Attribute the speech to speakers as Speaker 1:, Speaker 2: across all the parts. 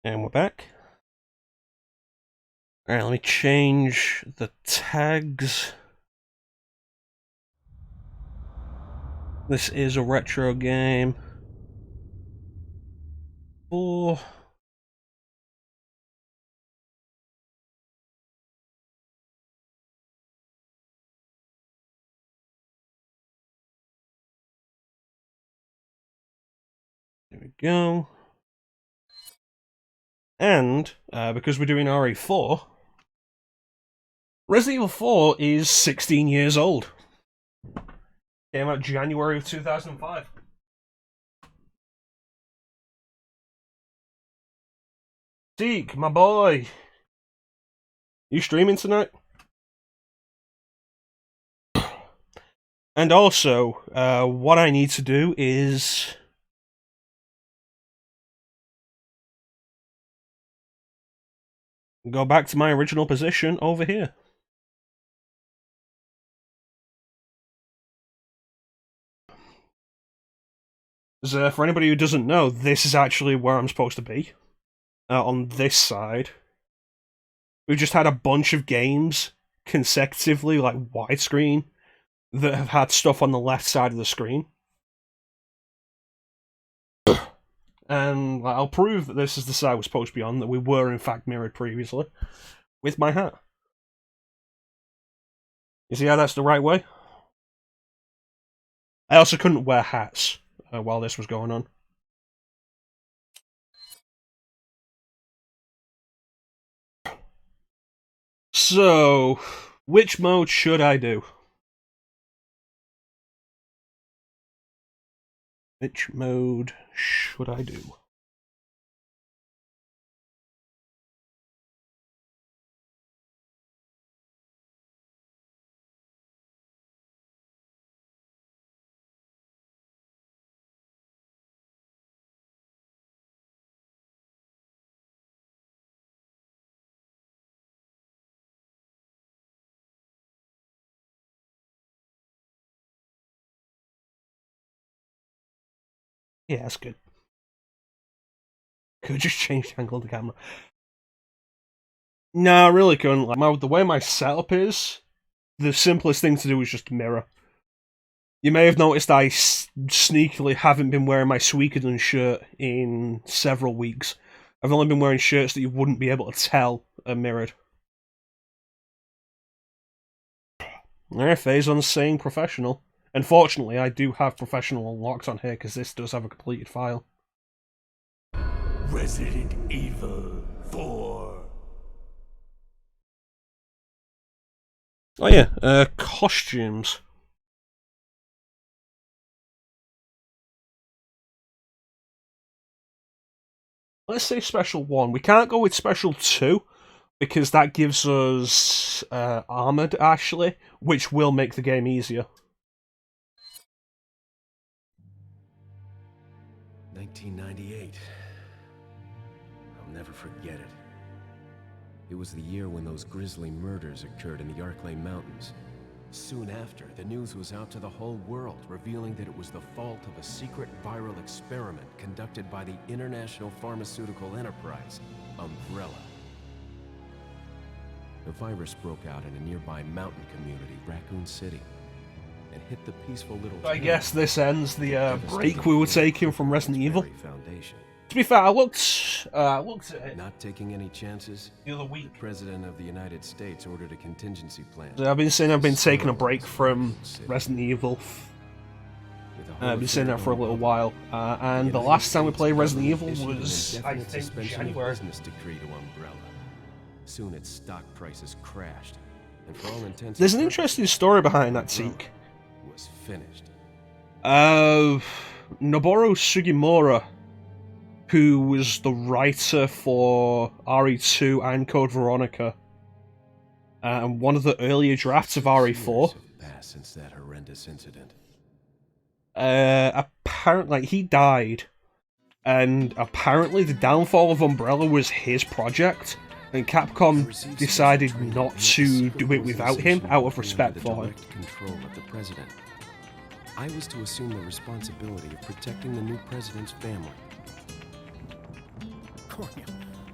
Speaker 1: And we're back. Alright, let me change the tags. This is a retro game. There we go. And, because we're doing RE4, Resident Evil 4 is 16 years old. Came out January of 2005. Zeke, my boy! You streaming tonight? And also, what I need to do is go back to my original position over here. For anybody who doesn't know, this is actually where I'm supposed to be. On this side. We've just had a bunch of games consecutively, like widescreen, that have had stuff on the left side of the screen. And I'll prove that this is the side we're supposed to be on, that we were in fact mirrored previously, with my hat. You see how that's the right way? I also couldn't wear hats while this was going on. So, which mode should I do? Which mode should I do? Yeah, that's good. Could just change the angle of the camera. No, I really couldn't. Like, the way my setup is, the simplest thing to do is just mirror. You may have noticed I sneakily haven't been wearing my Suikoden shirt in several weeks. I've only been wearing shirts that you wouldn't be able to tell are mirrored. Phazon's saying professional. Unfortunately, I do have professional unlocked on here because this does have a completed file.
Speaker 2: Resident Evil 4.
Speaker 1: Oh yeah, costumes. Let's say special 1. We can't go with special 2 because that gives us armored Ashley, which will make the game easier.
Speaker 2: 1998. I'll never forget it. It was the year when those grisly murders occurred in the Arklay Mountains. Soon after, the news was out to the whole world, revealing that it was the fault of a secret viral experiment conducted by the international pharmaceutical enterprise, Umbrella. The virus broke out in a nearby mountain community, Raccoon City, and hit the peaceful little
Speaker 1: I guess this ends the break we were taking from Resident Evil.
Speaker 2: Foundation.
Speaker 1: To be fair, I looked at it.
Speaker 2: Not taking any chances,
Speaker 1: the other week.
Speaker 2: The President of the United States ordered a contingency plan.
Speaker 1: I've been saying I've been taking a break from Resident Evil. I've been saying that for a little while, and the last time we played Resident Evil was, I think, January.
Speaker 2: Business decree to Umbrella. Soon its stock prices crashed, and for all intents,
Speaker 1: there's an interesting story behind that, Zeke.
Speaker 2: Was finished.
Speaker 1: Noboru Sugimura, who was the writer for RE2 and Code Veronica, and one of the earlier drafts of RE4.
Speaker 2: Passed since that horrendous incident.
Speaker 1: Apparently, he died, and apparently the downfall of Umbrella was his project, and Capcom decided not to do it without him, out of respect for him.
Speaker 2: Control of the president. I was to assume the responsibility of protecting the new president's family.
Speaker 3: Cornel,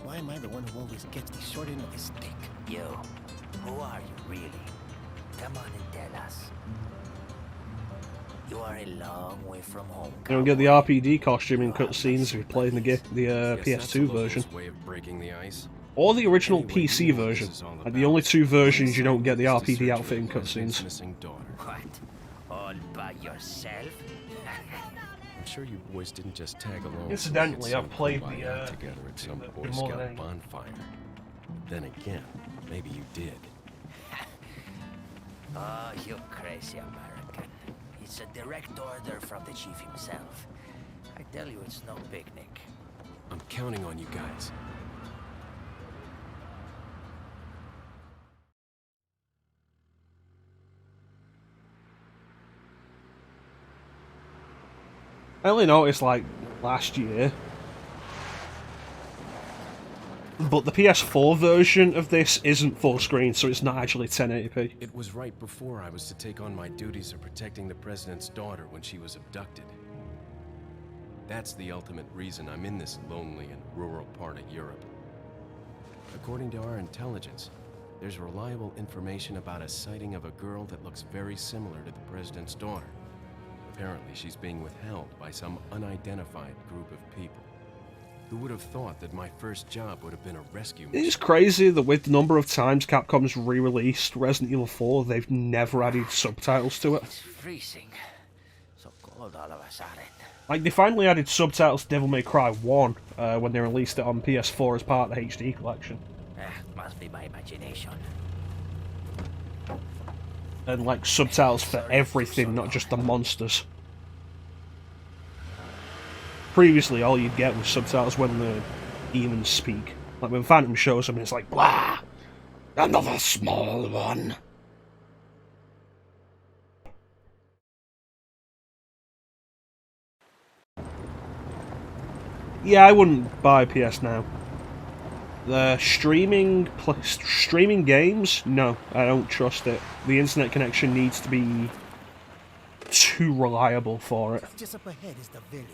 Speaker 3: Why am I the one who always gets the short end of the stick?
Speaker 4: You, who are you really? Come on and tell us. You are a long way from home.
Speaker 1: You don't get the RPD costume in cutscenes if you're playing the PS2 version.
Speaker 2: Way of breaking the ice.
Speaker 1: Or the original PC version. Like the only two versions you don't get the RPD outfit in cutscenes.
Speaker 4: What? All by yourself?
Speaker 2: I'm sure you boys didn't just tag along.
Speaker 1: Incidentally,
Speaker 2: so
Speaker 1: I've played
Speaker 2: we could
Speaker 1: the,
Speaker 2: out together at some Boy
Speaker 1: more than
Speaker 2: Scout
Speaker 1: any.
Speaker 2: bonfire. Then again, maybe you did.
Speaker 4: Oh, you crazy American. It's a direct order from the chief himself. I tell you, it's no picnic.
Speaker 2: I'm counting on you guys.
Speaker 1: I only noticed like last year. But the PS4 version of this isn't full screen, so it's not actually 1080p.
Speaker 2: It was right before I was to take on my duties of protecting the president's daughter when she was abducted. That's the ultimate reason I'm in this lonely and rural part of Europe. According to our intelligence, there's reliable information about a sighting of a girl that looks very similar to the president's daughter. Apparently, she's being withheld by some unidentified group of people. Who would have thought that my first job would have been a rescue mission?
Speaker 1: It's crazy that with the number of times Capcom's re-released Resident Evil 4, they've never added subtitles to it.
Speaker 4: It's freezing. So cold all of a sudden.
Speaker 1: Like, they finally added subtitles to Devil May Cry 1 when they released it on PS4 as part of the HD collection.
Speaker 4: Must be my imagination.
Speaker 1: And, like, subtitles for everything, not just the monsters. Previously, all you'd get was subtitles when the demons speak. Like, when Phantom shows them, it's like, blah! Another small one! Yeah, I wouldn't buy PS Now. The streaming games? No, I don't trust it. The internet connection needs to be too reliable for it.
Speaker 3: Just up ahead is the village.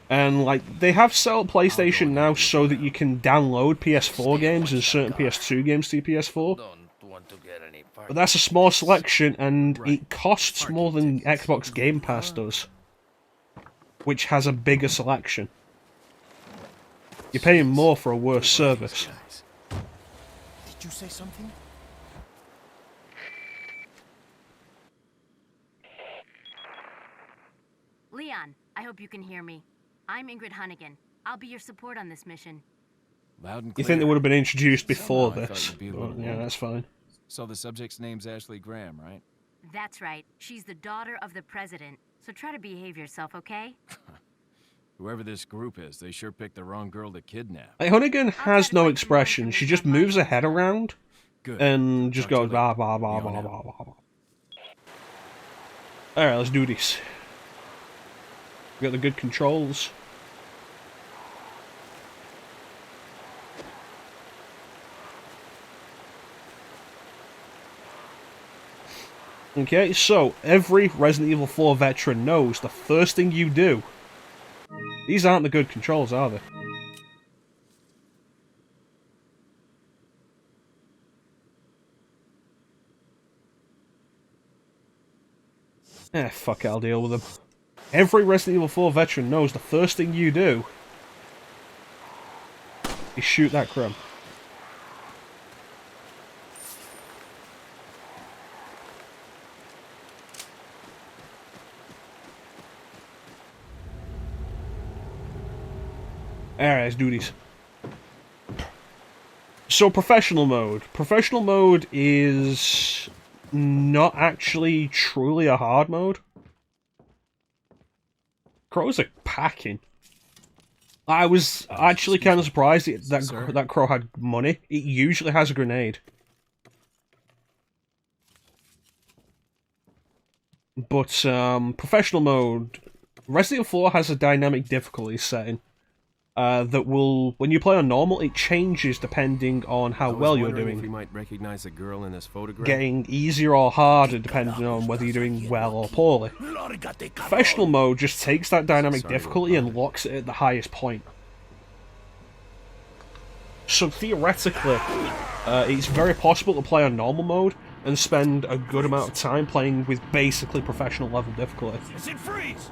Speaker 1: And, like, they have set up PlayStation Now so that you can download PS4 games and certain PS2 games to your PS4. But that's a small selection, and it costs more than Xbox Game Pass does, which has a bigger selection. You're paying more for a worse service.
Speaker 3: Did you say something?
Speaker 5: Leon, I hope you can hear me. I'm Ingrid Hunnigan. I'll be your support on this mission.
Speaker 2: Loud and
Speaker 1: You
Speaker 2: clear.
Speaker 1: think they would have been introduced before
Speaker 2: Somehow I thought
Speaker 1: this?
Speaker 2: you'd be a
Speaker 1: Well,
Speaker 2: little
Speaker 1: yeah,
Speaker 2: older.
Speaker 1: that's fine.
Speaker 6: So the subject's name's Ashley Graham, right?
Speaker 5: That's right. She's the daughter of the president. So try to behave yourself, okay?
Speaker 6: Whoever this group is, they sure picked the wrong girl to kidnap.
Speaker 1: Like, Hunnigan has no expression. She just moves her head around
Speaker 6: Good.
Speaker 1: and just
Speaker 6: Talk to
Speaker 1: goes
Speaker 6: you
Speaker 1: blah
Speaker 6: later.
Speaker 1: blah blah
Speaker 6: Me
Speaker 1: blah
Speaker 6: on
Speaker 1: blah
Speaker 6: out.
Speaker 1: blah blah. Alright, let's do this. We got the good controls. Okay, so every Resident Evil 4 veteran knows the first thing you do. These aren't the good controls, are they? Fuck it, I'll deal with them. Every Resident Evil 4 veteran knows the first thing you do is shoot that crumb. Alright, let's do these. So, professional mode. Professional mode is not actually truly a hard mode. Crows are packing. I was actually kind of surprised that crow had money. It usually has a grenade. But, professional mode... Resident Evil 4 has a dynamic difficulty setting. That will, when you play on normal, it changes depending on how well you're
Speaker 2: If you
Speaker 1: doing.
Speaker 2: might recognize a girl in this photograph.
Speaker 1: Getting easier or harder depending on whether you're doing well or poorly. Professional mode just takes that dynamic difficulty and locks it at the highest point. So theoretically, it's very possible to play on normal mode and spend a good amount of time playing with basically professional level difficulty.
Speaker 3: Is it freeze?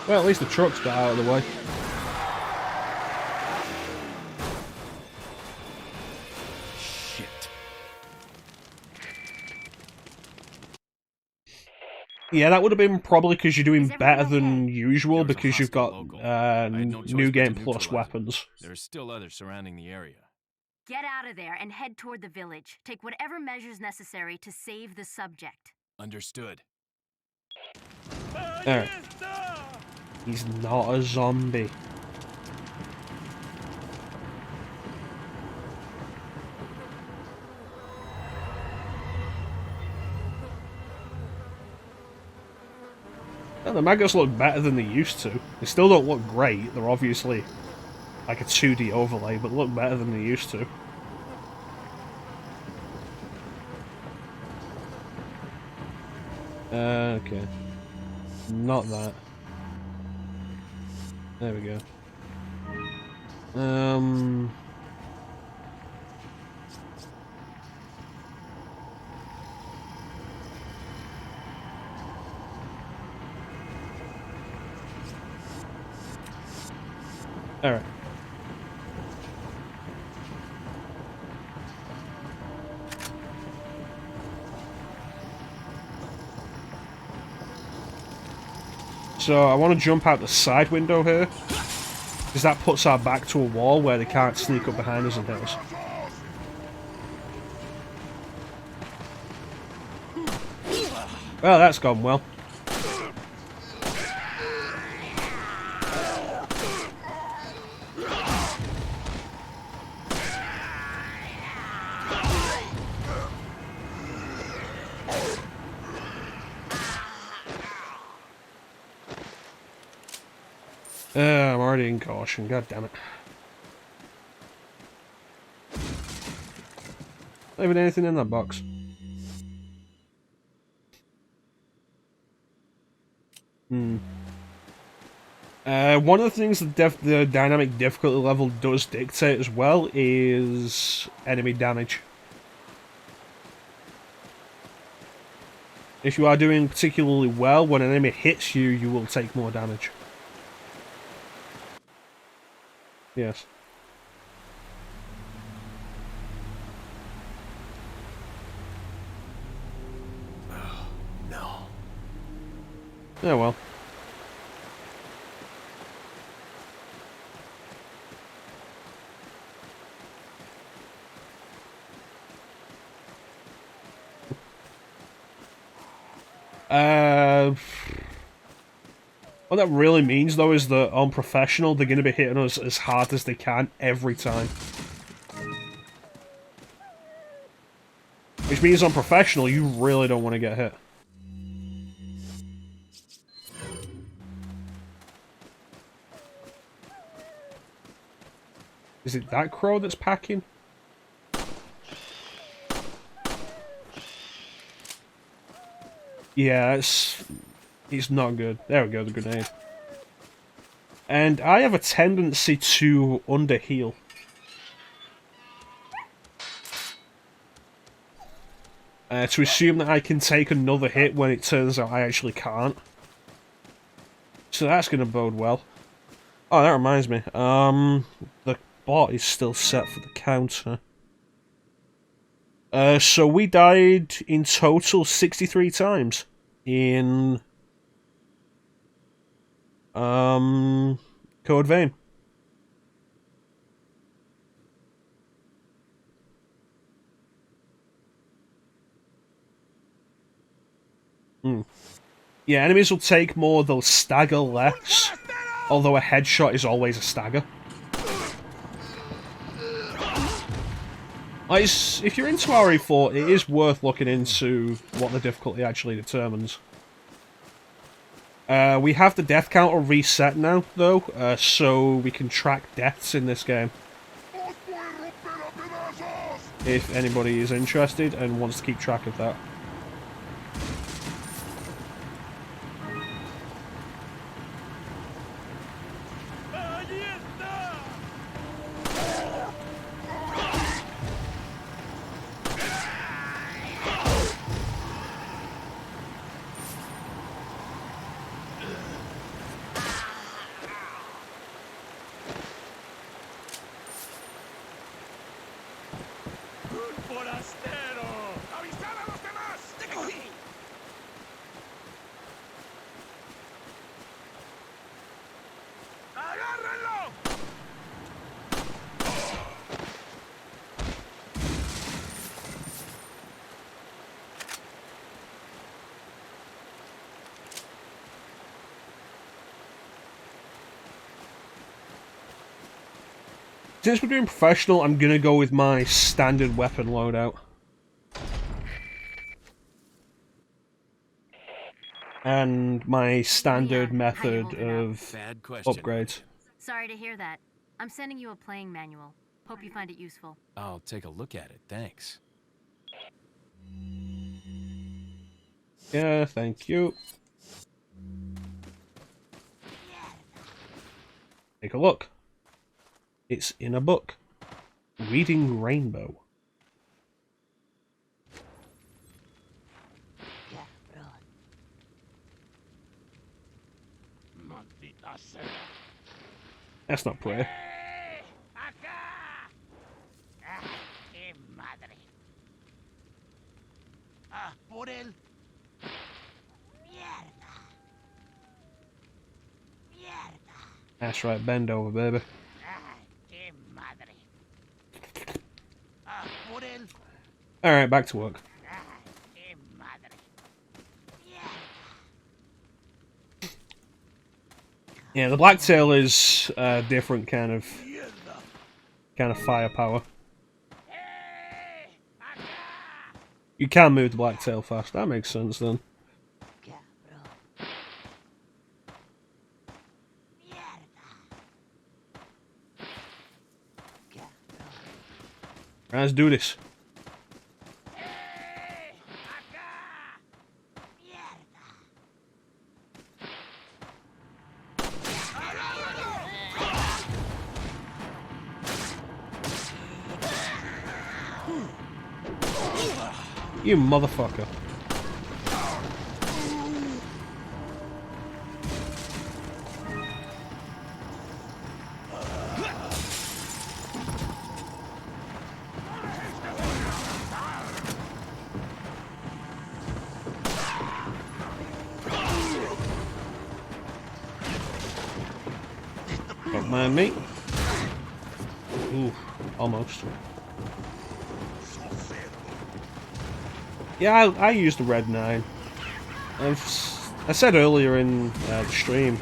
Speaker 1: Well, at least the truck's got out of the way.
Speaker 2: Shit.
Speaker 1: Yeah, that would have been probably because you're doing
Speaker 5: Is everything
Speaker 1: better
Speaker 5: okay?
Speaker 1: than usual
Speaker 6: There was a
Speaker 1: because you've got
Speaker 6: hostile local. I had no choice
Speaker 1: New
Speaker 6: but
Speaker 1: Game
Speaker 6: to
Speaker 1: Plus
Speaker 6: neutralize it.
Speaker 1: weapons.
Speaker 6: There's still others surrounding the area.
Speaker 5: Get out of there and head toward the village. Take whatever measures necessary to save the subject.
Speaker 6: Understood.
Speaker 1: Alright. He's not a zombie. Well, the maggots look better than they used to. They still don't look great. They're obviously like a 2D overlay, but look better than they used to. Okay. Not that. There we go. Alright. So I want to jump out the side window here, because that puts our back to a wall where they can't sneak up behind us and hit us. Well, that's gone well. I'm already in caution, god damn it. Not even anything in that box. One of the things the dynamic difficulty level does dictate as well is enemy damage. If you are doing particularly well, when an enemy hits you, you will take more damage. Yes.
Speaker 2: No.
Speaker 1: Oh well. What that really means, though, is that on professional, they're going to be hitting us as hard as they can every time. Which means on professional, you really don't want to get hit. Is it that crow that's packing? Yeah, it's not good. There we go, the grenade. And I have a tendency to underheal. To assume that I can take another hit when it turns out I actually can't. So that's going to bode well. Oh, that reminds me. The bot is still set for the counter. So we died in total 63 times in Code Vein. Yeah, enemies will take more, they'll stagger less, although a headshot is always a stagger. If you're into RE4, it is worth looking into what the difficulty actually determines. We have the death counter reset now, though, so we can track deaths in this game. if anybody is interested and wants to keep track of that. Since we're doing professional, I'm gonna go with my standard weapon loadout. And my standard method of
Speaker 6: Bad question.
Speaker 1: upgrades.
Speaker 5: Sorry to hear that. I'm sending you a playing manual. Hope you find it useful.
Speaker 6: I'll take a look at it, thanks.
Speaker 1: Yeah, thank you. Take a look. It's in a book. Reading Rainbow. That's not prayer. That's right, bend over, baby. Alright, back to work. Yeah, the blacktail is a different kind of firepower. You can move the blacktail fast. That makes sense then. Right, let's do this. You motherfucker. Don't mind me. Ooh, almost. Yeah, I used the red 9. I said earlier in the stream,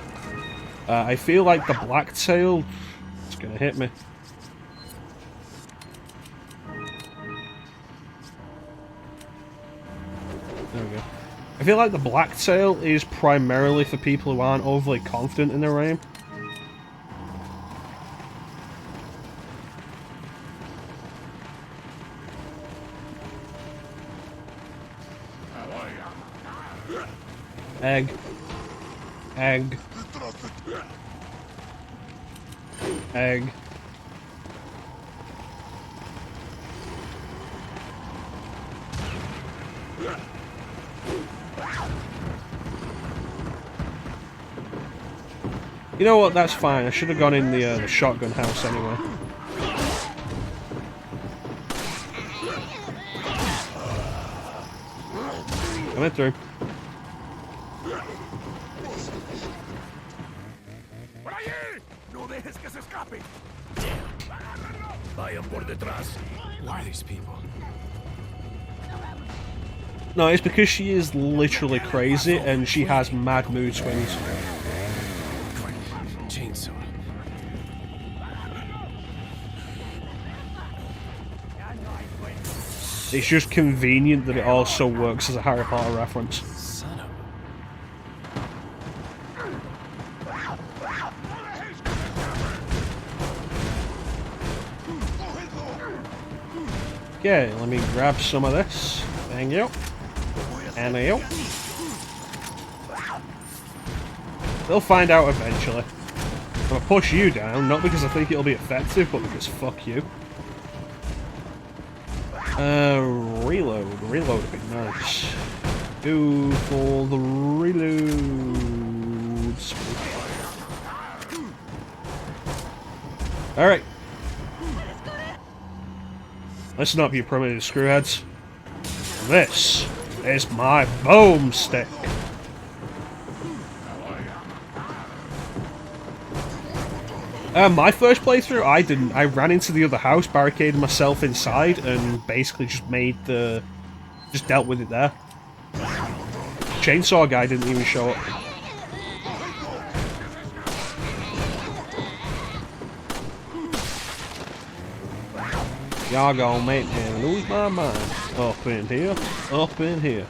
Speaker 1: I feel like the blacktail is gonna hit me. There we go. I feel like the blacktail is primarily for people who aren't overly confident in their aim. Egg. Egg. Egg. You know what? That's fine. I should have gone in the shotgun house anyway. Coming through.
Speaker 6: Why are these people?
Speaker 1: No, it's because she is literally crazy and she has mad mood swings.
Speaker 6: Chainsaw.
Speaker 1: It's just convenient that it also works as a Harry Potter reference.
Speaker 6: Son of
Speaker 1: Okay, let me grab some of this. Thank you. And you. They'll find out eventually. I'm gonna push you down, not because I think it'll be effective, but because fuck you. Reload. Reload would be nice. Go for the reloads. Alright. Listen up, you primitive screwheads. This is my boomstick. My first playthrough, I didn't. I ran into the other house, barricaded myself inside, and basically just just dealt with it there. Chainsaw guy didn't even show up. Y'all gonna make me lose my mind. Up in here, up in here.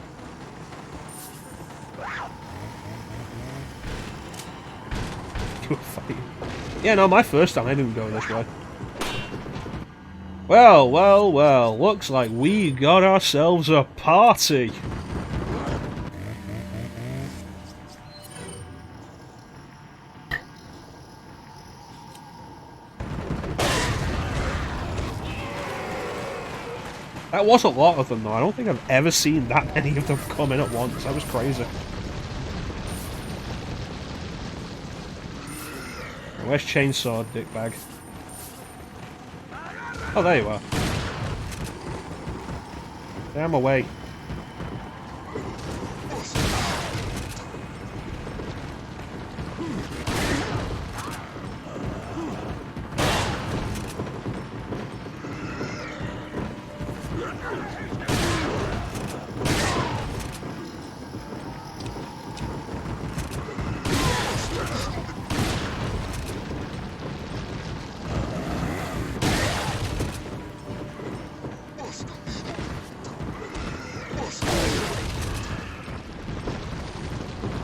Speaker 1: Yeah, no, my first time I didn't go this way. Well, well, well, looks like we got ourselves a party. That was a lot of them, though. I don't think I've ever seen that many of them come in at once. That was crazy. Where's Chainsaw, dickbag? Oh, there you are. Damn away.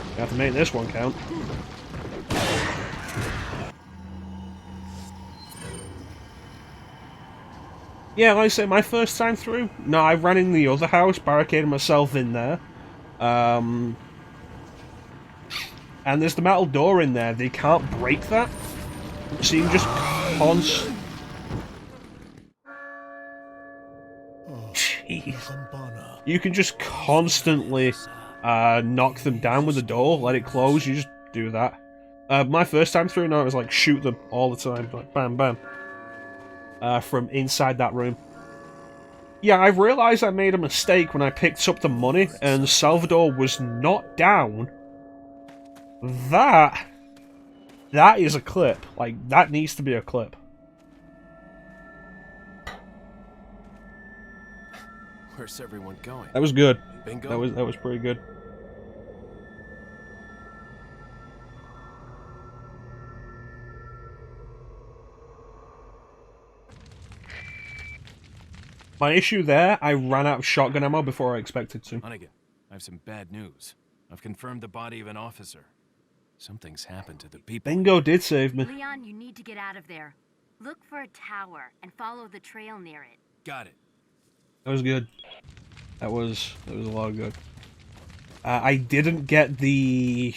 Speaker 1: You have to make this one count. Yeah, like I say, my first time through, no, I ran in the other house, barricaded myself in there. And there's the metal door in there. They can't break that. So you can just Jeez. You can just constantly knock them down with the door, let it close, you just do that. My first time through, now it was like shoot them all the time, like bam bam. From inside that room. Yeah, I realised I made a mistake when I picked up the money and Salvador was not down. That is a clip. Like, that needs to be a clip.
Speaker 2: Where's everyone going?
Speaker 1: That was good.
Speaker 2: Bingo?
Speaker 1: That was pretty good. My issue there, I ran out of shotgun ammo before I expected to.
Speaker 6: Hunnigan, I have some bad news. I've confirmed the body of an officer. Something's happened to the people.
Speaker 1: Bingo did save me.
Speaker 5: Leon, you need to get out of there. Look for a tower and follow the trail near it.
Speaker 6: Got it.
Speaker 1: That was good. That was a lot of good. I didn't get the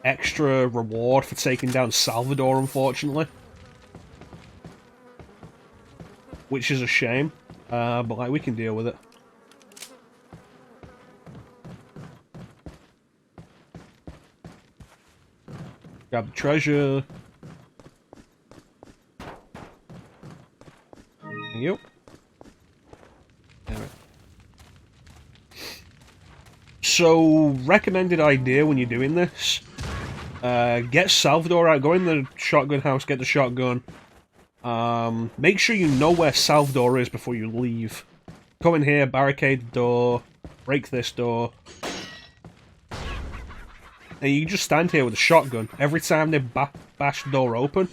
Speaker 1: extra reward for taking down Salvador, unfortunately. Which is a shame. But like, we can deal with it. Grab the treasure. Yep. Anyway. So, recommended idea when you're doing this. Get Salvador out, go in the shotgun house, get the shotgun. Make sure you know where Salvador is before you leave. Come in here, barricade the door, break this door. And you can just stand here with a shotgun. Every time they bash the door open,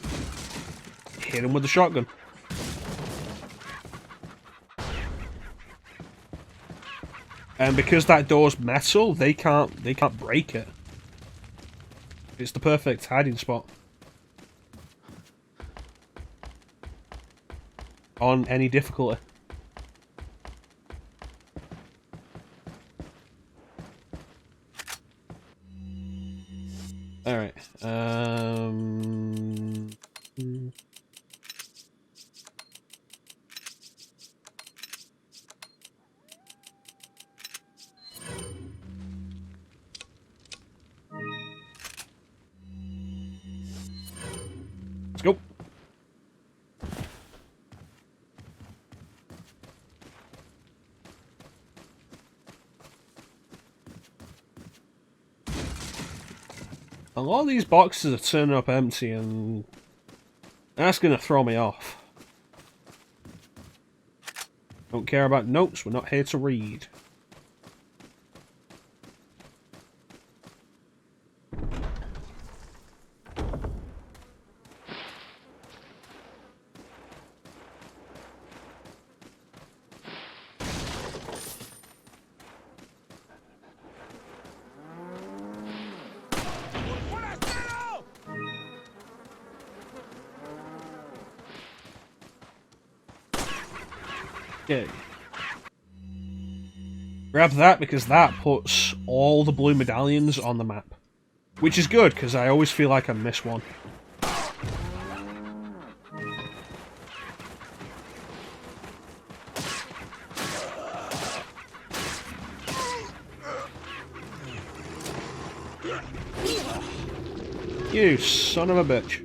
Speaker 1: hit them with the shotgun. And because that door's metal, they can't break it. It's the perfect hiding spot. On any difficulty. go. A lot of these boxes are turning up empty, and that's going to throw me off. Don't care about notes, we're not here to read. Okay. Grab that because that puts all the blue medallions on the map. Which is good, because I always feel like I miss one. You son of a bitch.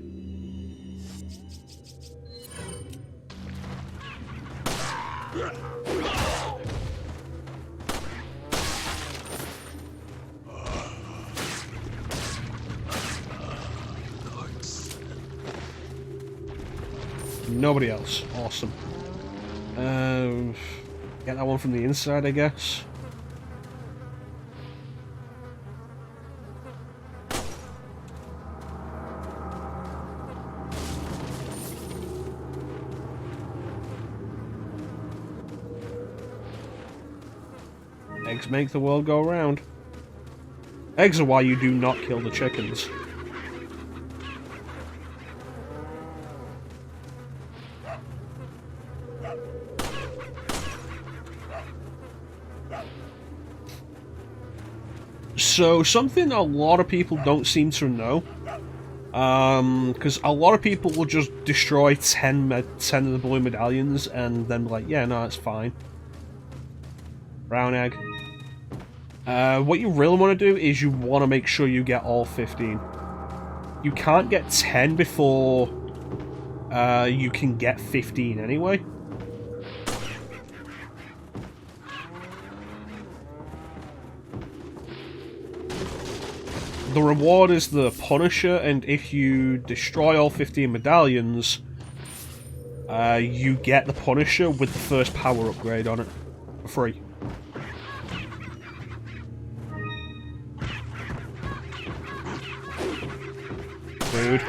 Speaker 1: Nobody else. Awesome. Get that one from the inside, I guess. Eggs make the world go round. Eggs are why you do not kill the chickens. So, something a lot of people don't seem to know, because a lot of people will just destroy 10 of the blue medallions and then be like, yeah, no, that's fine. Brown egg. What you really want to do is you want to make sure you get all 15. You can't get 10 before you can get 15 anyway. The reward is the Punisher, and if you destroy all 15 medallions, you get the Punisher with the first power upgrade on it, for free. Dude.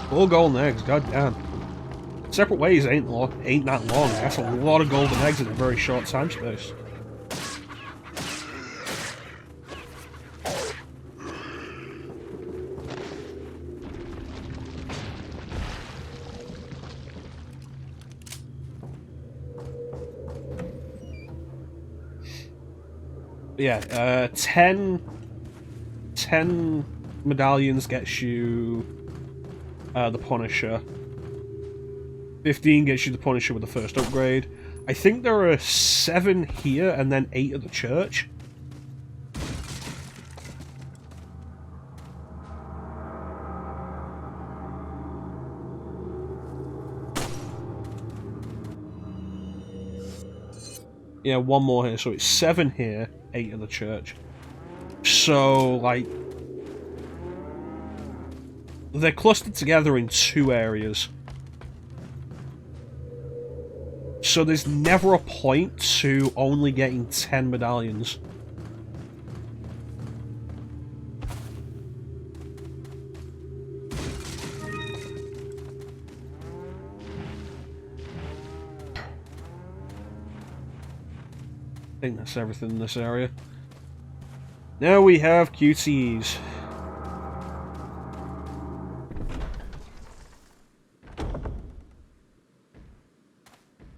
Speaker 1: Full golden eggs, goddamn. Separate ways ain't that long. That's a lot of golden eggs in a very short time space. Yeah, 10 medallions gets you the Punisher. 15 gets you the Punisher with the first upgrade. I think there are 7 here and then 8 at the church. Yeah, 1 more here, so it's 7 here, 8 at the church. So, like, they're clustered together in 2 areas. So there's never a point to only getting 10 medallions. I think that's everything in this area. Now we have QTEs.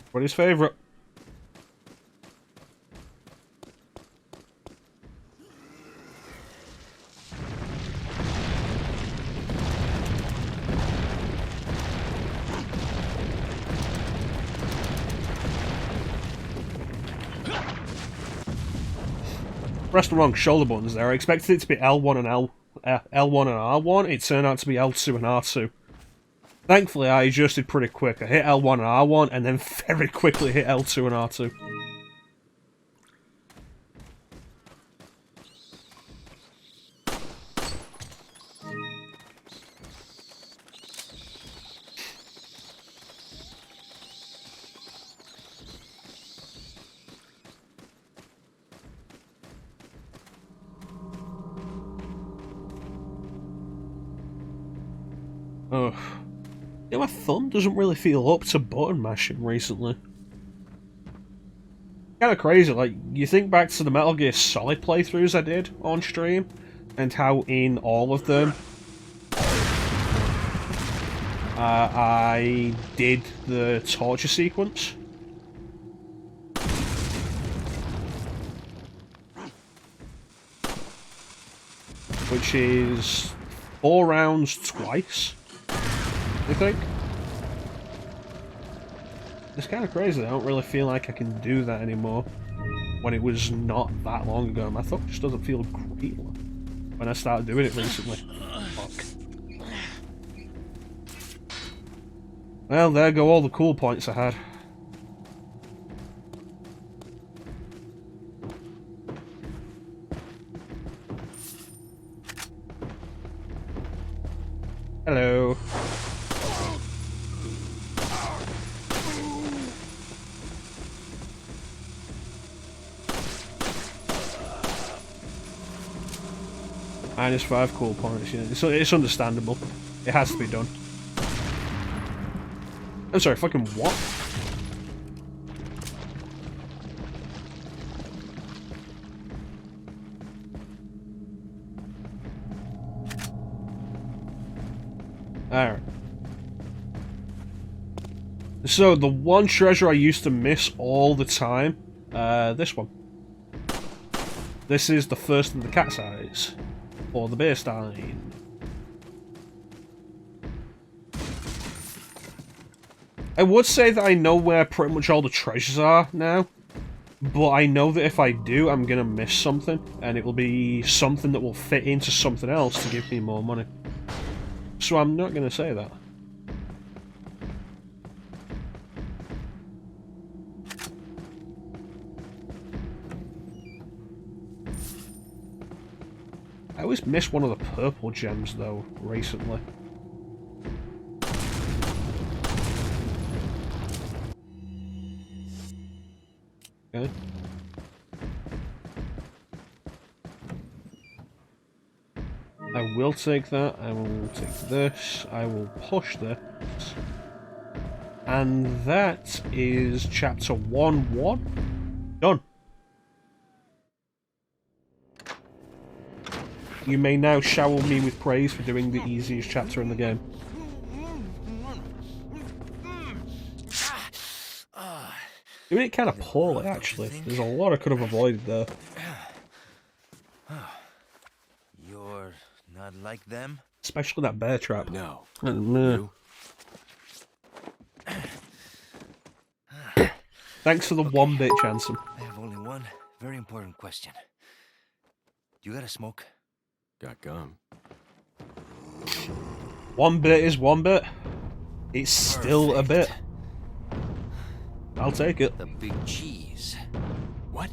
Speaker 1: Everybody's favorite. pressed the wrong shoulder buttons there. I expected it to be L1 and L1 and R1. It turned out to be L2 and R2. Thankfully, I adjusted pretty quick. I hit L1 and R1, and then very quickly hit L2 and R2. Ugh. Yeah, my thumb doesn't really feel up to button mashing recently. Kind of crazy, like, you think back to the Metal Gear Solid playthroughs I did on stream, and how in all of them, I did the torture sequence. Which is 4 rounds twice. I think. It's kind of crazy. I don't really feel like I can do that anymore when it was not that long ago. My thumb just doesn't feel great when I started doing it recently. Fuck. Well, there go all the cool points I had. Hello. -5 cool points, you know. It's understandable. It has to be done. I'm sorry, fucking what? Alright. So, the one treasure I used to miss all the time, this one. This is the first of the cat's eyes. Or the beer stein. I would say that I know where pretty much all the treasures are now, but I know that if I do, I'm gonna miss something, and it will be something that will fit into something else to give me more money. So I'm not gonna say that. I always miss one of the purple gems, though, recently. Okay. I will take that, I will take this, I will push this. And that is chapter 1-1. Done. You may now shower me with praise for doing the easiest chapter in the game. Doing it kind of poorly, actually. There's a lot I could have avoided there.
Speaker 3: You're not like them?
Speaker 1: Especially that bear trap.
Speaker 2: No.
Speaker 1: You? Thanks for the 1-bit, Chanson.
Speaker 3: I have only one very important question. You got a smoke?
Speaker 2: Got gum.
Speaker 1: 1-bit is 1-bit. It's still a bit. I'll take it.
Speaker 3: The big cheese.
Speaker 2: What?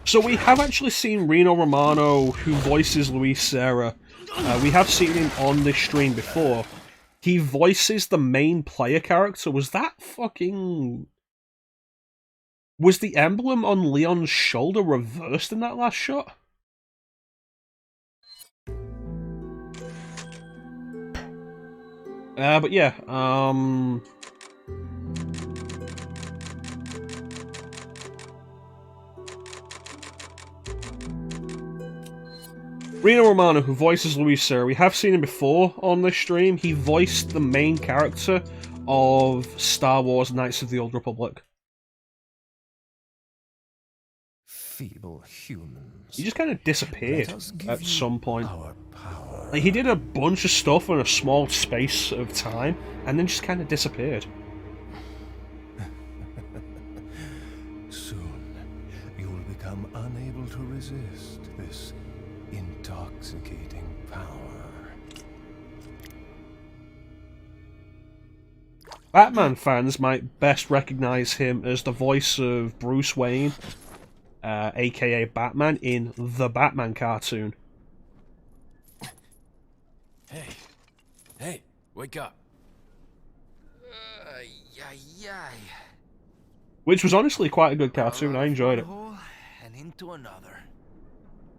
Speaker 1: So we have actually seen Reno Romano, who voices Luis Serra. We have seen him on this stream before. He voices the main player character. Was that fucking... Was the emblem on Leon's shoulder reversed in that last shot? But yeah, Reno Romano, who voices Luis Serra, we have seen him before on this stream. He voiced the main character of Star Wars Knights of the Old Republic.
Speaker 3: Feeble humans.
Speaker 1: He just kind of disappeared at some point.
Speaker 3: Our power.
Speaker 1: Like, he did a bunch of stuff in a small space of time, and then just kind of disappeared. Batman fans might best recognize him as the voice of Bruce Wayne, aka Batman, in the Batman cartoon.
Speaker 6: Hey, wake up.
Speaker 1: Which was honestly quite a good cartoon, I enjoyed it.
Speaker 4: And into another.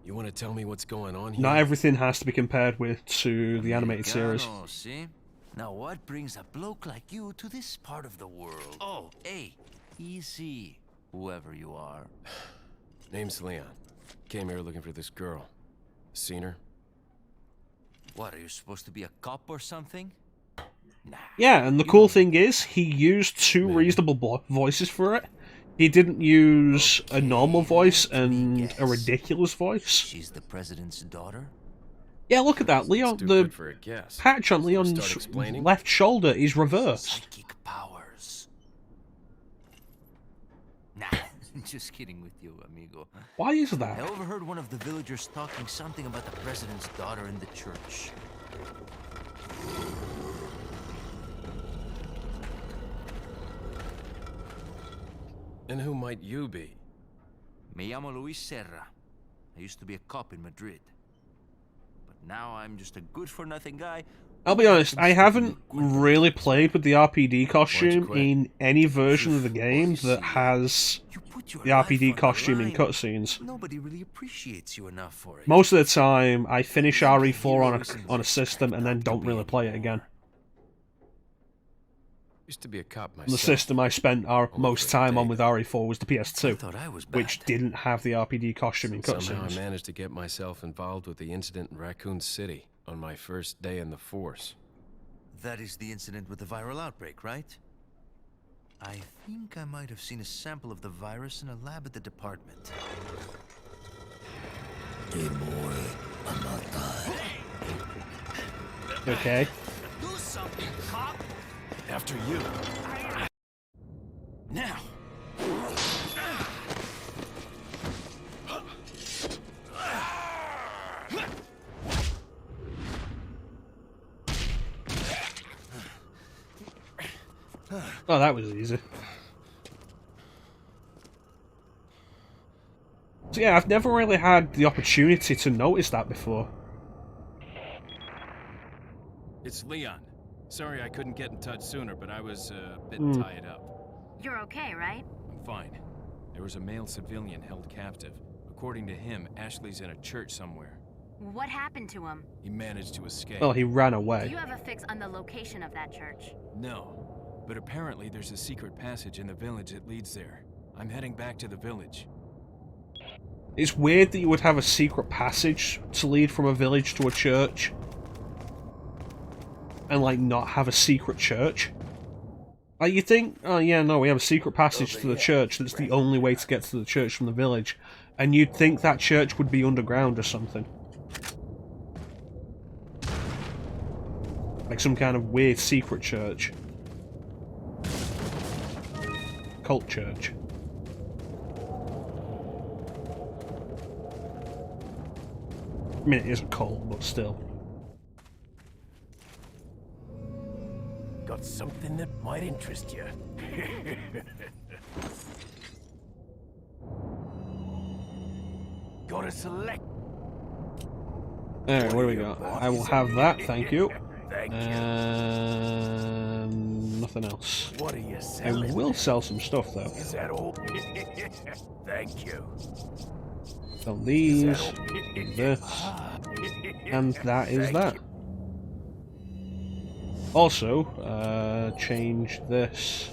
Speaker 6: You want to tell me what's going on here?
Speaker 1: Not everything has to be compared with to the animated series.
Speaker 4: Americano, see? Now what brings a bloke like you to this part of the world? Oh, hey, easy, whoever you are.
Speaker 6: Name's Leon. Came here looking for this girl. Seen her?
Speaker 4: What, are you supposed to be a cop or something? Nah.
Speaker 1: Yeah, and the cool thing is, he used two reasonable voices for it. He didn't use a normal voice and a ridiculous voice.
Speaker 4: She's the president's daughter?
Speaker 1: Yeah, look at that, Leon.
Speaker 6: Too
Speaker 1: The
Speaker 6: good for a guess.
Speaker 1: patch on Leon's left shoulder is reversed.
Speaker 4: Psychic powers. Nah, just kidding with you, amigo.
Speaker 1: Why is
Speaker 4: I
Speaker 1: that?
Speaker 4: overheard one of the villagers talking something about the president's daughter in the church.
Speaker 6: And who might you be?
Speaker 4: Me llamo Luis Serra. I used to be a cop in Madrid. But now I'm just a good-for-nothing guy.
Speaker 1: I'll be honest, I haven't really played with the RPD costume in any version of the game that has the RPD costume in cutscenes.
Speaker 4: Nobody really appreciates you enough for it.
Speaker 1: Most of the time, I finish RE4 on a system and then don't really play it again.
Speaker 6: Used to be a cop myself.
Speaker 1: The system I spent our most time on with RE4 was the
Speaker 4: I
Speaker 1: PS2,
Speaker 4: thought I was bad.
Speaker 1: which didn't have the RPD costume in
Speaker 6: Somehow I
Speaker 1: cutscenes.
Speaker 6: managed to get myself involved with the incident in Raccoon City on my first day in the force.
Speaker 4: That is the incident with the viral outbreak, right? I think I might have seen a sample of the virus in a lab at the department.
Speaker 1: Okay.
Speaker 4: Do something, cop!
Speaker 6: After you. Now.
Speaker 1: Oh, that was easy. So yeah, I've never really had the opportunity to notice that before.
Speaker 6: It's Leon. Sorry I couldn't get in touch sooner, but I was a bit tied up.
Speaker 5: You're okay, right?
Speaker 6: I'm fine. There was a male civilian held captive. According to him, Ashley's in a church somewhere.
Speaker 5: What happened to him?
Speaker 6: He managed to escape.
Speaker 1: Well, he ran
Speaker 5: Do
Speaker 1: away.
Speaker 5: you have a fix on the location of that church?
Speaker 6: No, but apparently there's a secret passage in the village that leads there. I'm heading back to the village.
Speaker 1: It's weird that you would have a secret passage to lead from a village to a church. And, like, not have a secret church. Like, you think, oh yeah, no, we have a secret passage to the church that's the only way to get to the church from the village. And you'd think that church would be underground or something. Like some kind of weird secret church. Cult church. I mean, it is a cult, but still.
Speaker 6: Got something that might interest you. Got to select.
Speaker 1: Alright, what do we got? I will have that, thank you.
Speaker 6: Thank
Speaker 1: Nothing else.
Speaker 6: What are you
Speaker 1: I
Speaker 6: selling?
Speaker 1: will sell some stuff though.
Speaker 6: Is that all? Thank you.
Speaker 1: Sell these, this, and that is that. Also, change this.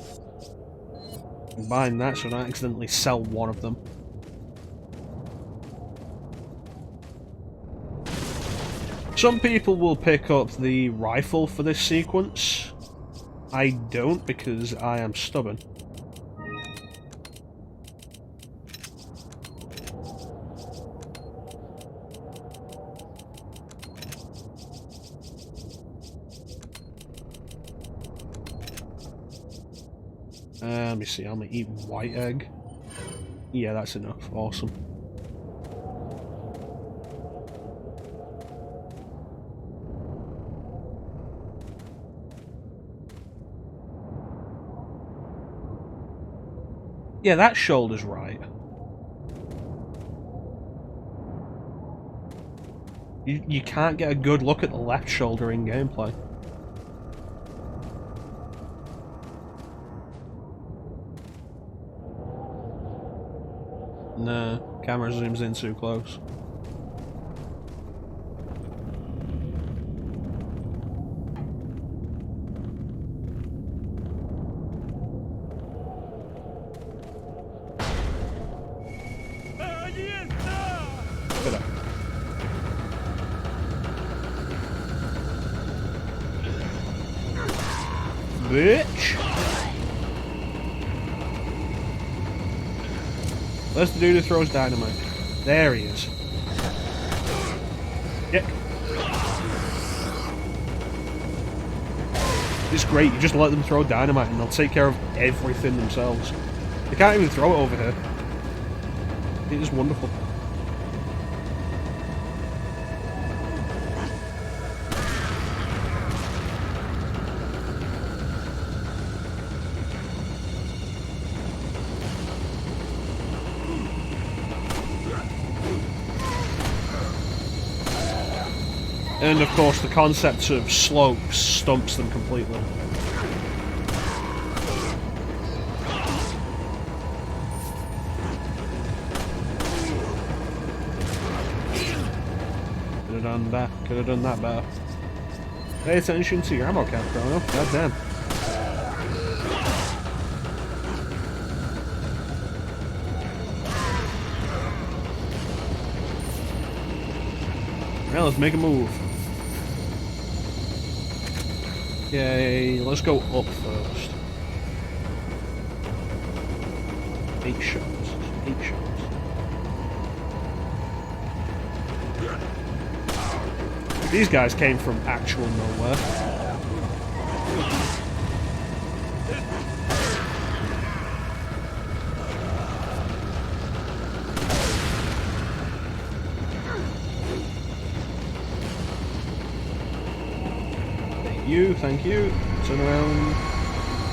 Speaker 1: Combine that so I don't accidentally sell one of them. Some people will pick up the rifle for this sequence. I don't because I am stubborn. Let me see, I'm gonna eat white egg. Yeah, that's enough. Awesome. Yeah, that shoulder's right. You can't get a good look at the left shoulder in gameplay. Nah, camera zooms in too close. Look at that. Bitch! Where's the dude who throws dynamite? There he is. Yep. It's great, you just let them throw dynamite and they'll take care of everything themselves. They can't even throw it over here. It is wonderful. And of course the concept of slopes stumps them completely. Could have done that, could have done that better. Pay attention to your ammo count, Chrono. God damn. Well, let's make a move. Yay, let's go up first. 8 shots. 8 shots. These guys came from actual nowhere. Thank you. Turn around.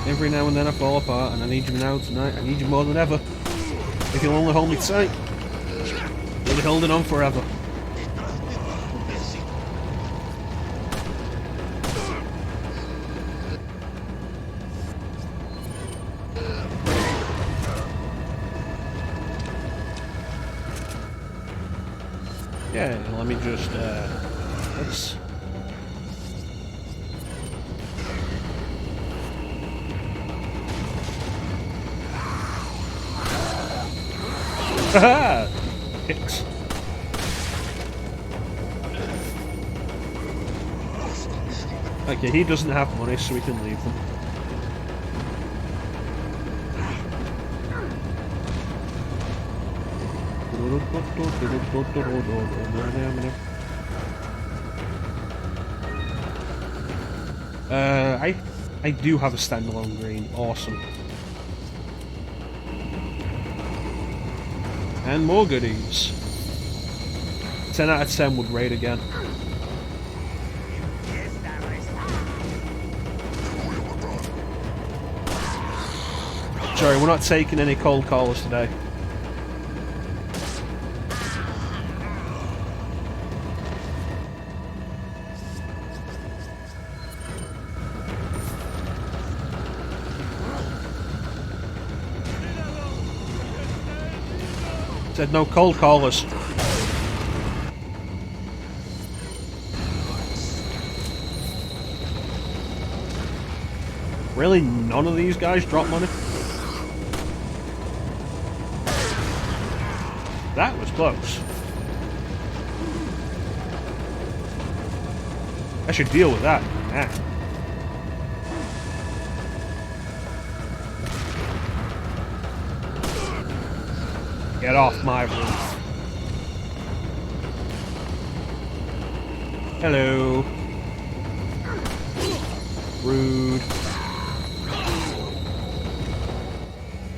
Speaker 1: Every now and then I fall apart, and I need you now tonight. I need you more than ever. If you'll only hold me tight, you'll be holding on forever. Yeah, let me just, let's... Haha! Hicks. Okay, he doesn't have money, so we can leave them. I do have a standalone green. Awesome. And more goodies. 10 out of 10 would raid again. Sorry, we're not taking any cold callers today. Said no cold callers. Really, none of these guys drop money? That was close. I should deal with that. Ah. Get off my roof. Hello. Rude.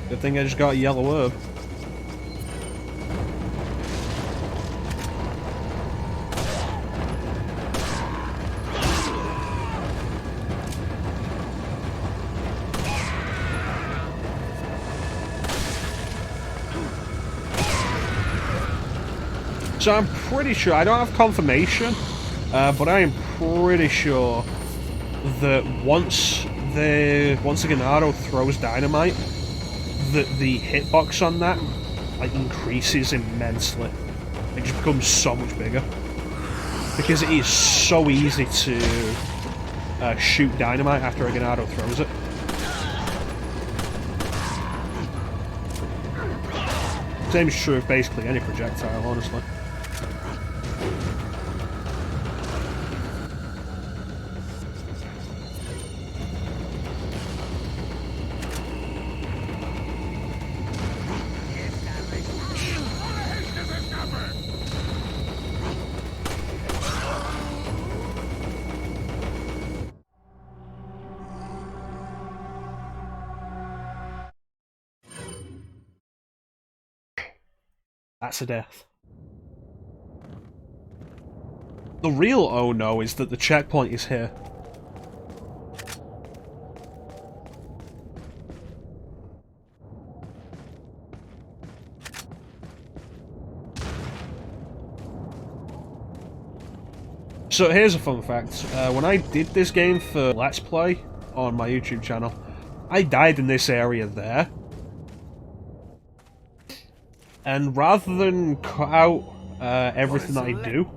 Speaker 1: Good thing I just got a yellow herb. So I'm pretty sure, I don't have confirmation, but I am pretty sure that once the Ganado throws dynamite, that the hitbox on that like increases immensely. It just becomes so much bigger. Because it is so easy to shoot dynamite after a Ganado throws it. Same is true of basically any projectile, honestly. That's a death. The real oh no is that the checkpoint is here. So here's a fun fact. When I did this game for Let's Play on my YouTube channel, I died in this area there. And rather than cut out everything that I do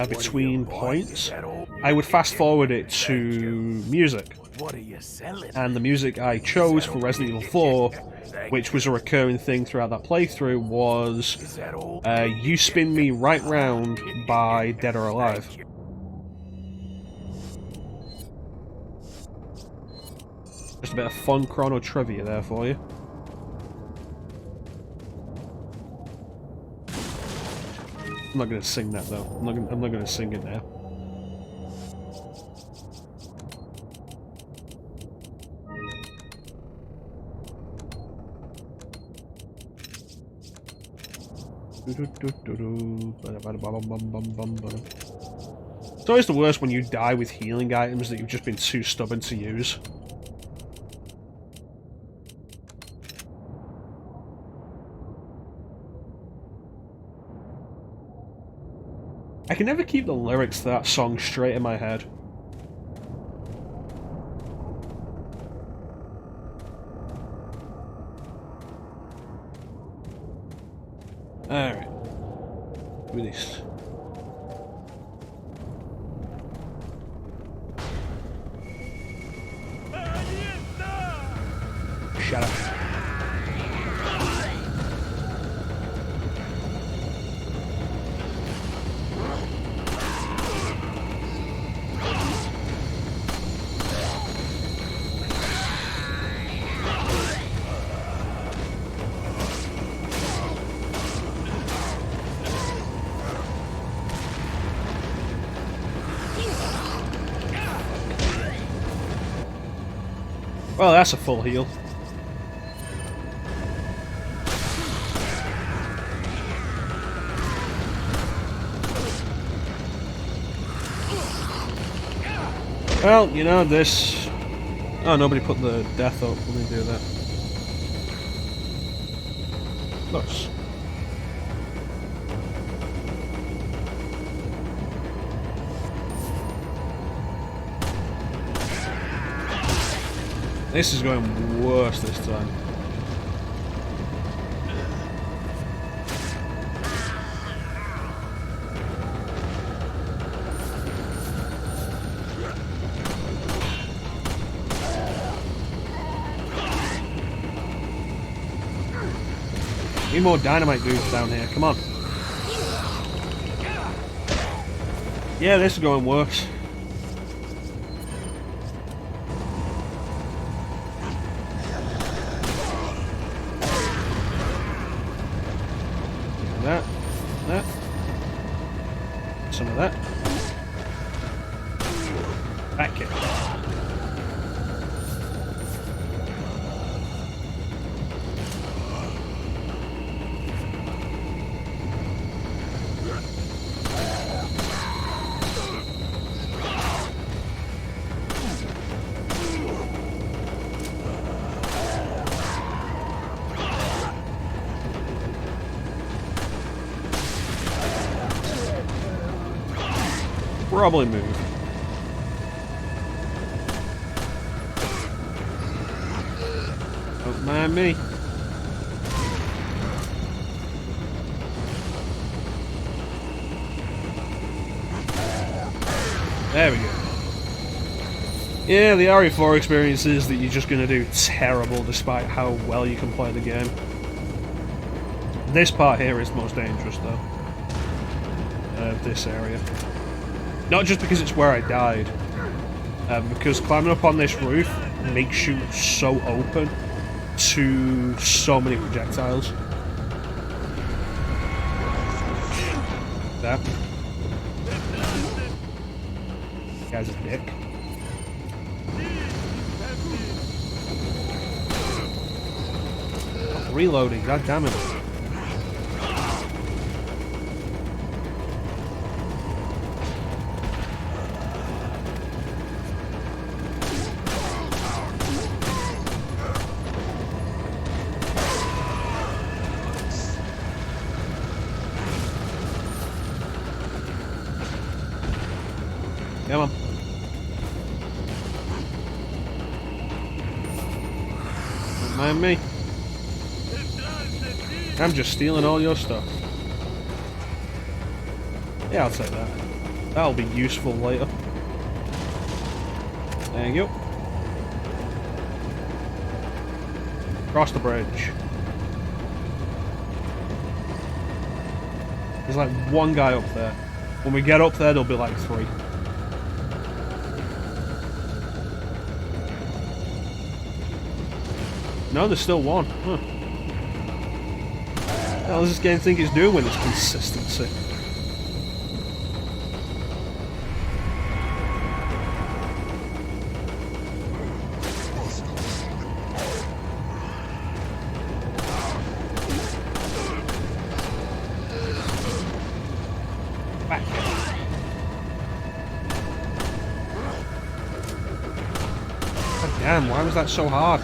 Speaker 1: between points, I would fast forward it to music. And the music I chose for Resident Evil 4, which was a recurring thing throughout that playthrough, was You Spin Me Right Round by Dead or Alive. Just a bit of fun chrono trivia there for you. I'm not going to sing that though. I'm not going to sing it now. It's always the worst when you die with healing items that you've just been too stubborn to use. I can never keep the lyrics to that song straight in my head. Alright. Do this. Shut up. Well, that's a full heal. Well, you know, this... Oh, nobody put the death up. Let me do that. Nice. This is going worse this time. Need more dynamite dudes down here, come on. Yeah, this is going worse. That. Some of that. Back kick. probably move. Don't mind me. There we go. Yeah, the RE4 experience is that you're just going to do terrible despite how well you can play the game. This part here is the most dangerous though. This area. Not just because it's where I died, because climbing up on this roof makes you so open to so many projectiles. That guy's a dick. Oh, reloading, god damn it. Come on. Don't mind me. I'm just stealing all your stuff. Yeah, I'll take that. That'll be useful later. There you go. Cross the bridge. There's like one guy up there. When we get up there, there'll be like 3. No, there's still 1. Huh. What does this game think it's doing with its consistency? Back. God damn, why was that so hard?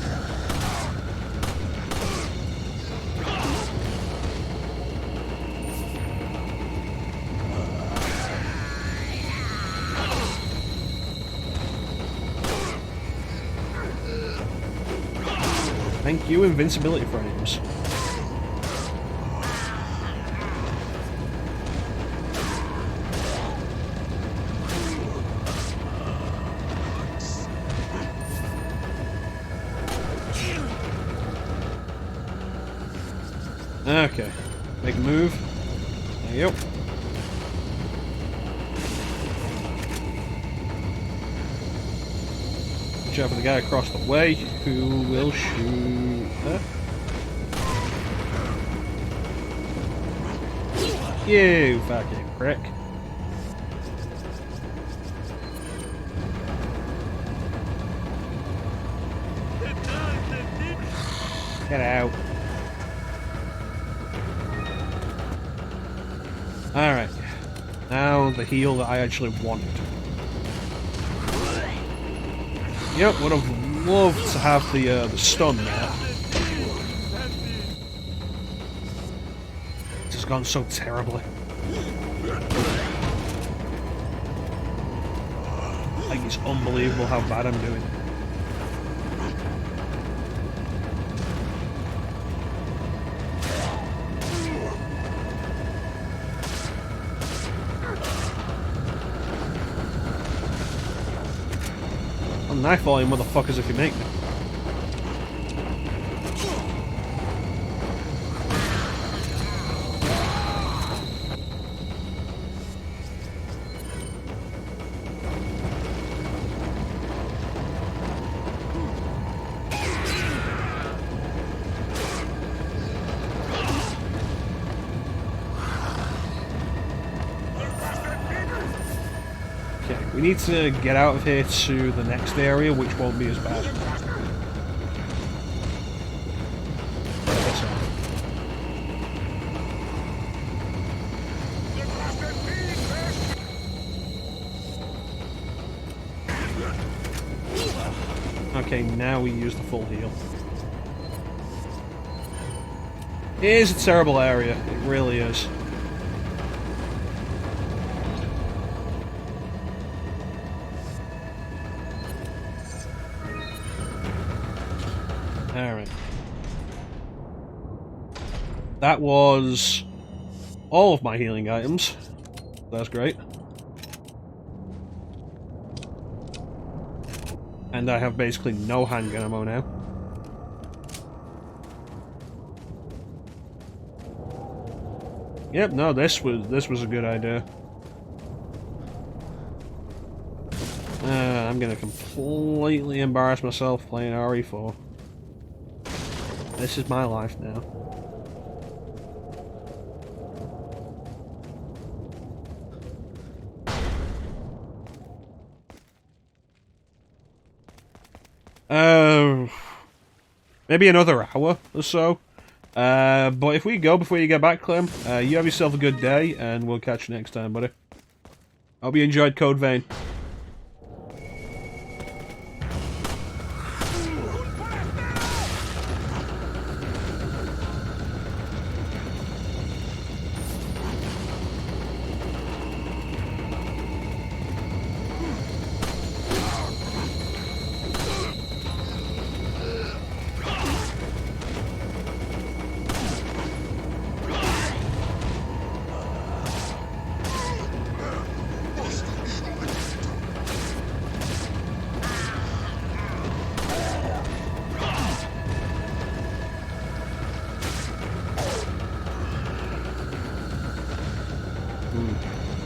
Speaker 1: Thank you, invincibility frames. Okay, make a move. There you go. Watch out for the guy across the way who will shoot her. You fucking prick. Get out. Alright. Now the heal that I actually wanted. Yep, would have loved to have the stun there. It's just gone so terribly. Like, it's unbelievable how bad I'm doing. Knife volume, motherfuckers, if you make me. We need to get out of here to the next area, which won't be as bad. Okay, now we use the full heal. It is a terrible area, it really is. Alright. That was all of my healing items. That's great. And I have basically no handgun ammo now. Yep, no, this was a good idea. I'm gonna completely embarrass myself playing RE4. This is my life now. Maybe another hour or so. But if we go before you get back, Clem, you have yourself a good day, and we'll catch you next time, buddy. Hope you enjoyed Code Vein.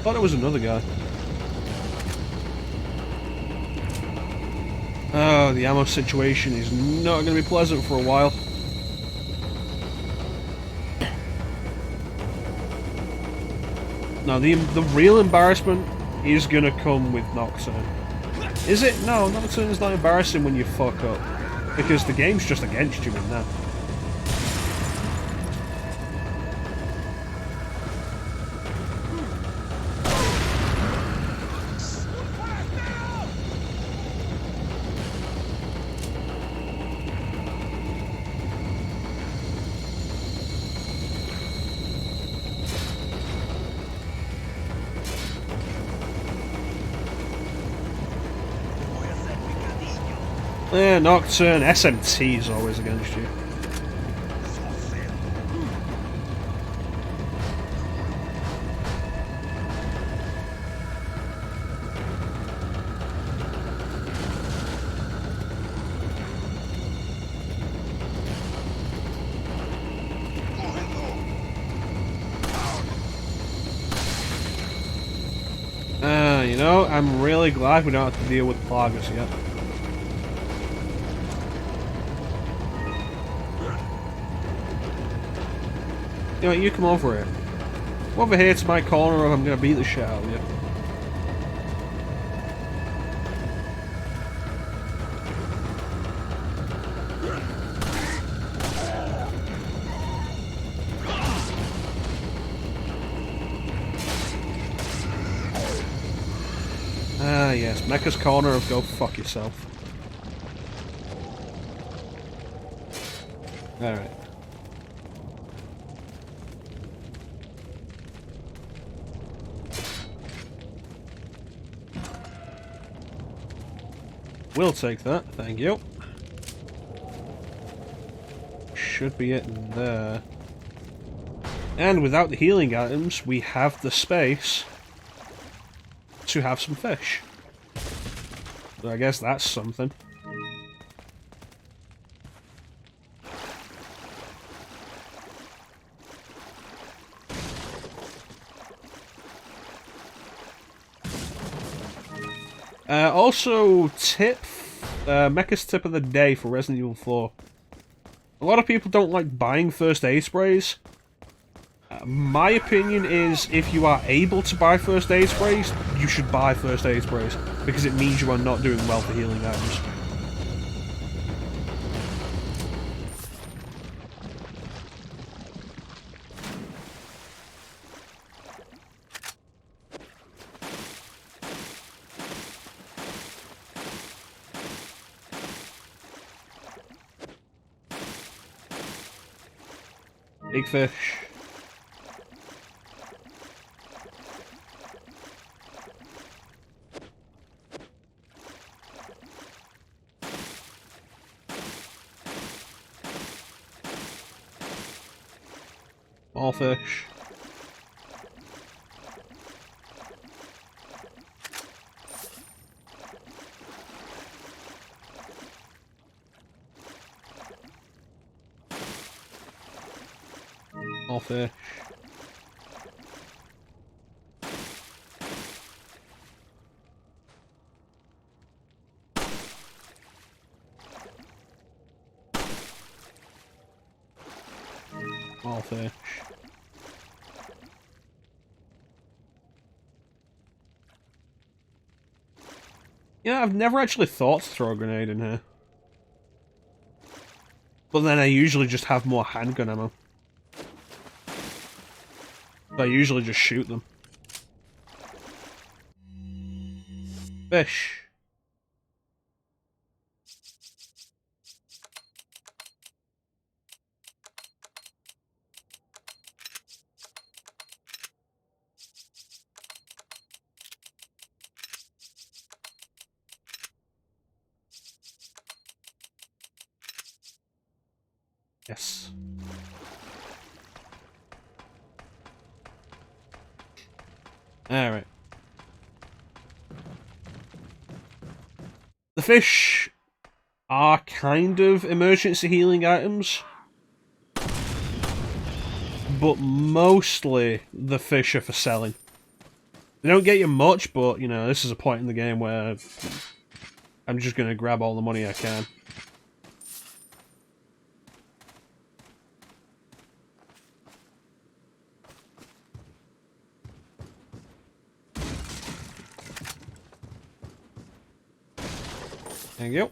Speaker 1: Thought it was another guy. Oh, the ammo situation is not going to be pleasant for a while. Now, the real embarrassment is going to come with Nocturne. Is it? No, Nocturne is not embarrassing when you fuck up. Because the game's just against you in that. Yeah, Nocturne, SMT is always against you. You know, I'm really glad we don't have to deal with Plagas yet. You know, you come over here. Come over here to my corner or I'm gonna beat the shit out of you. Ah yes, Mecha's corner of go fuck yourself. Alright. We'll take that, thank you. Should be it in there. And without the healing items, we have the space to have some fish. So I guess that's something. Also, Mecha's tip of the day for Resident Evil 4. A lot of people don't like buying first aid sprays. My opinion is, if you are able to buy first aid sprays, you should buy first aid sprays, because it means you are not doing well for healing items. Big fish. Small fish. Small fish. Small fish. Yeah, I've never actually thought to throw a grenade in here. But then I usually just have more handgun ammo. So I usually just shoot them. Fish. Yes. Alright. The fish are kind of emergency healing items. But mostly the fish are for selling. They don't get you much, but, you know, this is a point in the game where I'm just going to grab all the money I can. There you go.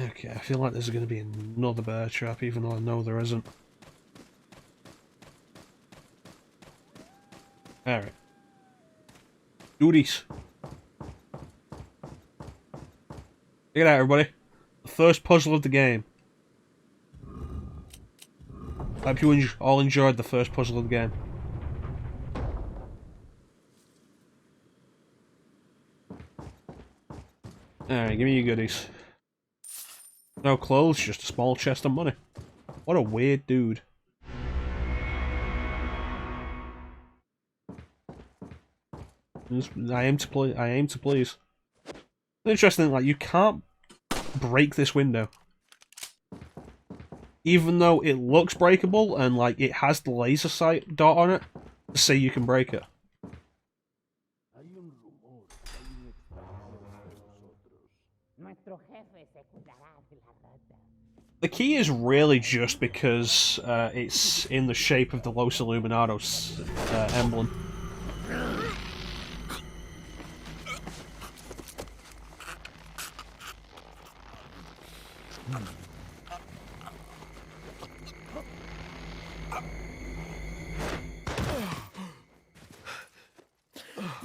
Speaker 1: Okay, I feel like there's going to be another bear trap, even though I know there isn't. Alright. Duties. Check it out, everybody. The first puzzle of the game. I hope you all enjoyed the first puzzle of the game. Alright, give me your goodies. No clothes, just a small chest of money. What a weird dude. I aim to please. It's interesting, like, you can't break this window. Even though it looks breakable and, like, it has the laser sight dot on it to say you can break it. The key is really just because it's in the shape of the Los Illuminados emblem.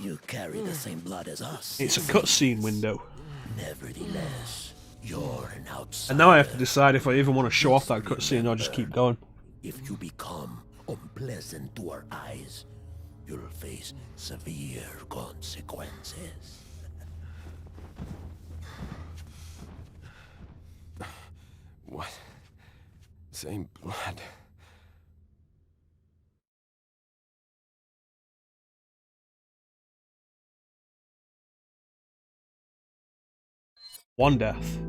Speaker 7: You carry the same blood as us.
Speaker 1: It's a cutscene window.
Speaker 7: Nevertheless, you're an outsider.
Speaker 1: And now I have to decide if I even want to show off that cutscene or just keep going.
Speaker 7: If you become unpleasant to our eyes, you'll face severe consequences.
Speaker 2: What? Same blood.
Speaker 1: One death.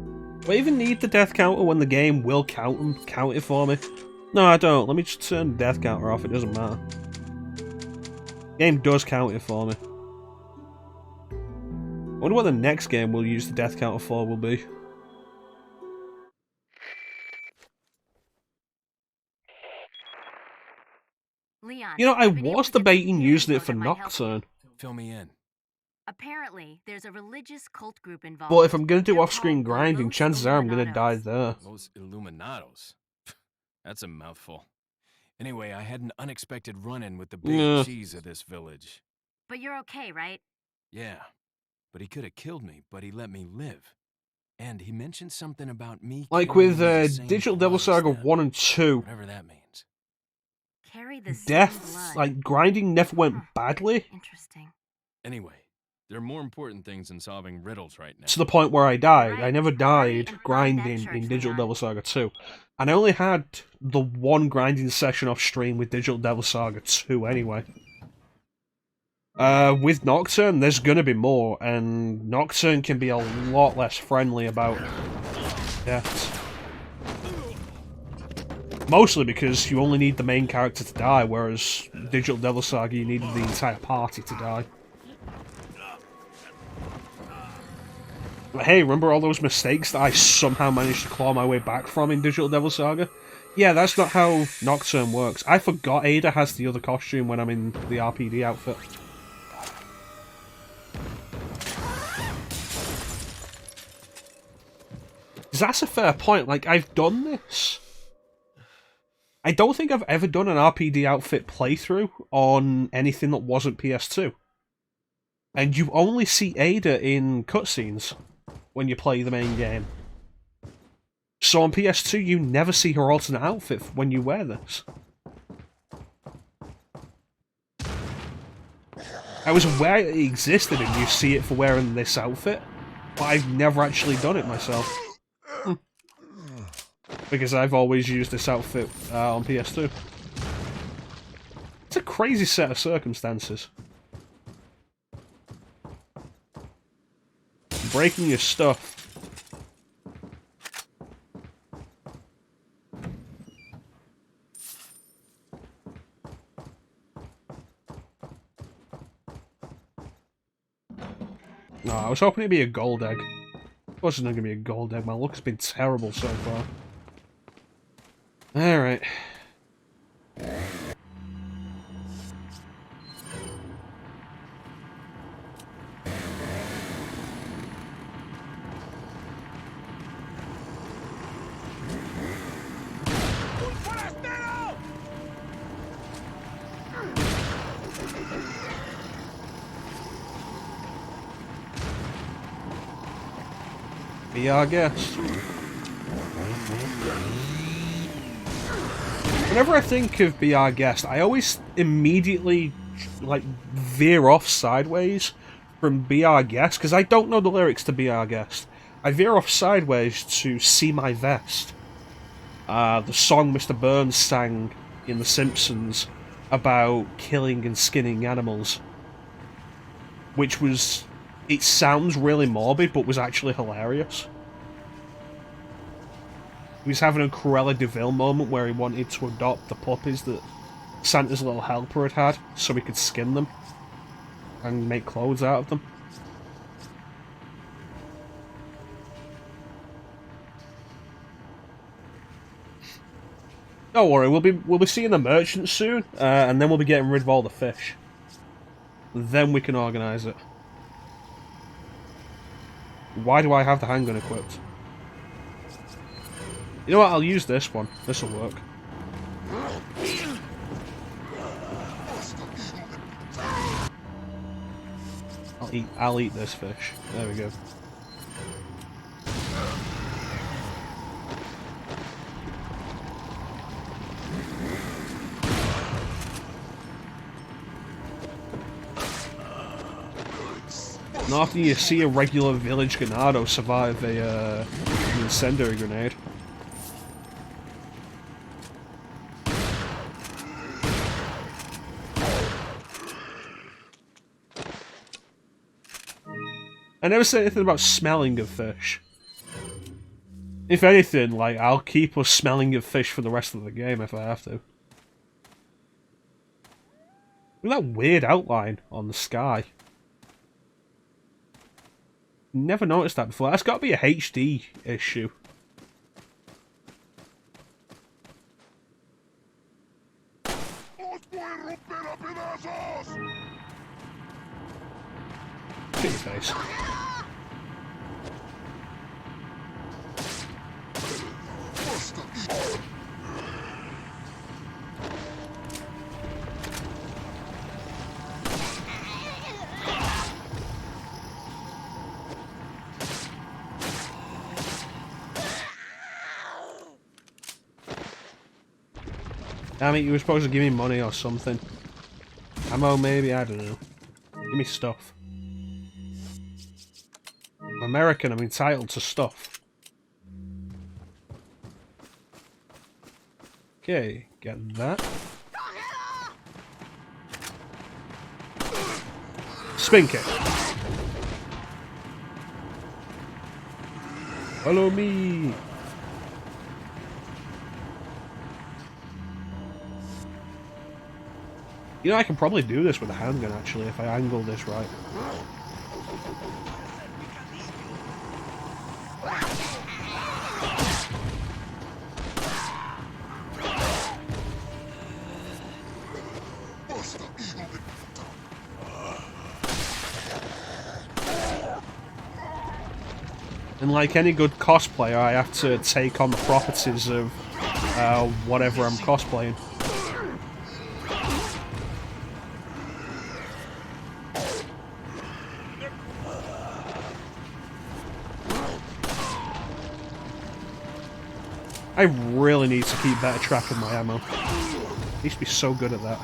Speaker 1: Do I even need the death counter when the game will count it for me? No, I don't. Let me just turn the death counter off. It doesn't matter. The game does count it for me. I wonder what the next game we'll use the death counter for will be.
Speaker 5: Leon,
Speaker 1: You know, I
Speaker 5: I've been able
Speaker 1: was
Speaker 5: to get
Speaker 1: debating
Speaker 5: some
Speaker 1: using it
Speaker 5: info
Speaker 1: for
Speaker 5: that might help you.
Speaker 1: Nocturne.
Speaker 6: Fill me in.
Speaker 5: Apparently, there's a religious cult group involved.
Speaker 1: But if I'm going to do
Speaker 5: They're
Speaker 1: off-screen
Speaker 5: called the
Speaker 1: grinding,
Speaker 5: Los
Speaker 1: chances are I'm going to die
Speaker 5: Illuminados.
Speaker 1: there.
Speaker 6: Los Illuminados. That's a mouthful. Anyway, I had an unexpected run-in with the big
Speaker 1: Yeah.
Speaker 6: cheese of this village.
Speaker 5: But you're okay, right?
Speaker 6: Yeah. But he could have killed me, but he let me live. And he mentioned something about me
Speaker 1: Like
Speaker 6: carrying
Speaker 1: with
Speaker 6: the same
Speaker 1: Digital
Speaker 6: blood
Speaker 1: Devil
Speaker 6: as
Speaker 1: Saga
Speaker 6: them,
Speaker 1: 1 and 2,
Speaker 6: whatever that means.
Speaker 5: Carry the same
Speaker 1: death,
Speaker 5: blood.
Speaker 1: like, grinding never went
Speaker 5: Huh.
Speaker 1: badly,
Speaker 5: Interesting.
Speaker 6: Anyway, there are more important things than solving riddles right now.
Speaker 1: to the point where I died.
Speaker 5: Right.
Speaker 1: I never
Speaker 5: Hurry
Speaker 1: died
Speaker 5: and find that
Speaker 1: grinding
Speaker 5: church,
Speaker 1: in Digital
Speaker 5: Leon.
Speaker 1: Devil Saga 2. And I only had the one grinding session off stream with Digital Devil Saga 2 anyway. With Nocturne, there's gonna be more, and Nocturne can be a lot less friendly about deaths. Mostly because you only need the main character to die, whereas Digital Devil Saga you needed the entire party to die. But hey, remember all those mistakes that I somehow managed to claw my way back from in Digital Devil Saga? Yeah, that's not how Nocturne works. I forgot Ada has the other costume when I'm in the RPD outfit. Because that's a fair point, like, I've done this. I don't think I've ever done an RPD outfit playthrough on anything that wasn't PS2. And you only see Ada in cutscenes when you play the main game. So on PS2 you never see her alternate outfit when you wear this. I was aware it existed and you see it for wearing this outfit, but I've never actually done it myself. Because I've always used this outfit on PS2. It's a crazy set of circumstances. Breaking your stuff. No, I was hoping it'd be a gold egg. Of course it's not going to be a gold egg, my luck's been terrible so far. Alright. Be our guest. Whenever I think of Be Our Guest, I always immediately, like, veer off sideways from Be Our Guest, because I don't know the lyrics to Be Our Guest. I veer off sideways to See My Vest. The song Mr. Burns sang in The Simpsons about killing and skinning animals. Which was... it sounds really morbid, but was actually hilarious. He was having a Cruella de Vil moment where he wanted to adopt the puppies that Santa's little helper had so he could skin them and make clothes out of them. Don't worry, we'll be seeing the merchant soon, and then we'll be getting rid of all the fish. Then we can organise it. Why do I have the handgun equipped? You know what, I'll use this one. This'll work. I'll eat this fish. There we go. Not often you see a regular village ganado survive an incendiary grenade. I never said anything about smelling of fish. If anything, like, I'll keep us smelling of fish for the rest of the game if I have to. Look at that weird outline on the sky. Never noticed that before. That's got to be a HD issue. Get your face. Damn it, you were supposed to give me money or something. Ammo maybe, I don't know. Give me stuff. I'm American, I'm entitled to stuff. Okay, get that. Spin kick. Follow me. You know, I can probably do this with a handgun, actually, if I angle this right. And like any good cosplayer, I have to take on the properties of whatever I'm cosplaying. I really need to keep better track of my ammo. I used to be so good at that.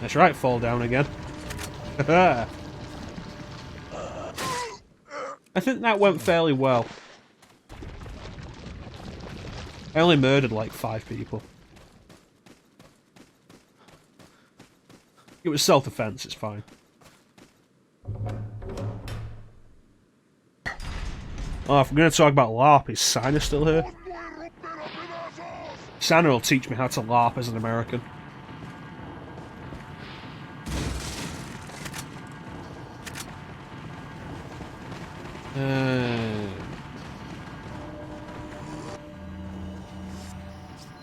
Speaker 1: That's right, fall down again. I think that went fairly well. I only murdered like 5 people. It was self-defense, it's fine. Oh, if we're going to talk about LARP, is Santa still here? Santa will teach me how to LARP as an American.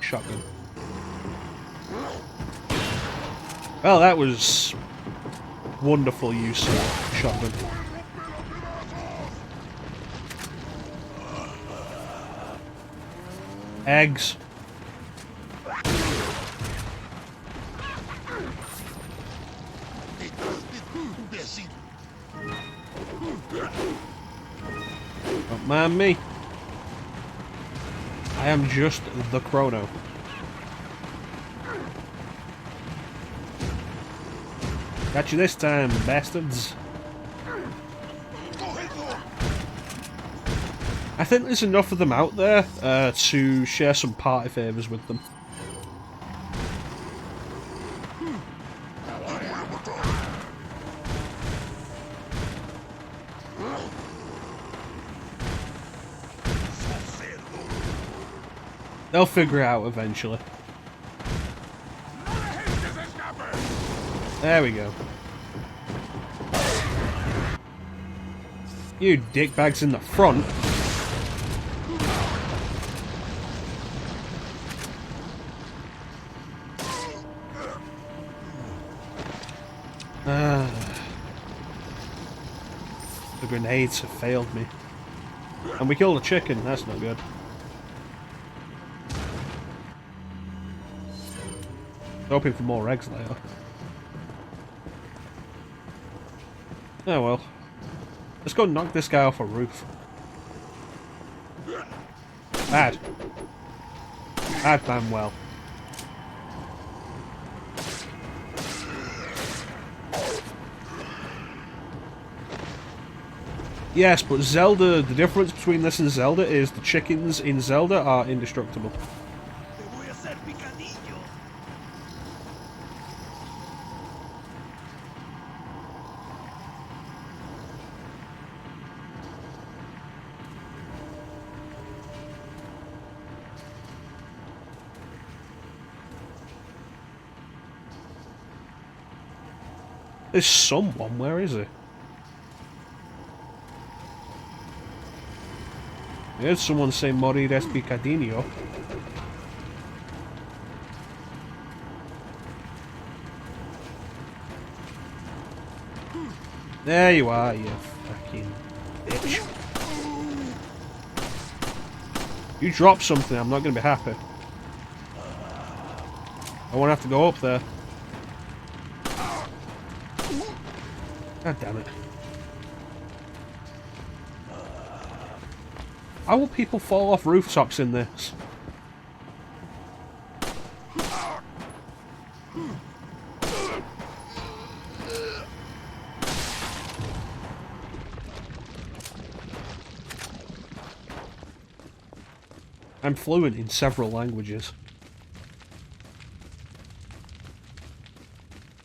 Speaker 1: Shotgun. Well, that was wonderful use of shotgun. Eggs. Don't mind me. I am just the Chrono. Got you this time, bastards. I think there's enough of them out there to share some party favours with them. They'll figure it out eventually. There we go. You dickbags in the front. The grenades have failed me. And we killed a chicken, that's not good. Hoping for more eggs later. Oh well. Let's go knock this guy off a roof. Bad. Bad Manuel. Yes, but Zelda, the difference between this and Zelda is the chickens in Zelda are indestructible. There's someone, where is he? I heard someone say morir es picadinho. There you are, you fucking bitch. You drop something, I'm not going to be happy. I won't have to go up there. God damn it. How will people fall off rooftops in this? I'm fluent in several languages.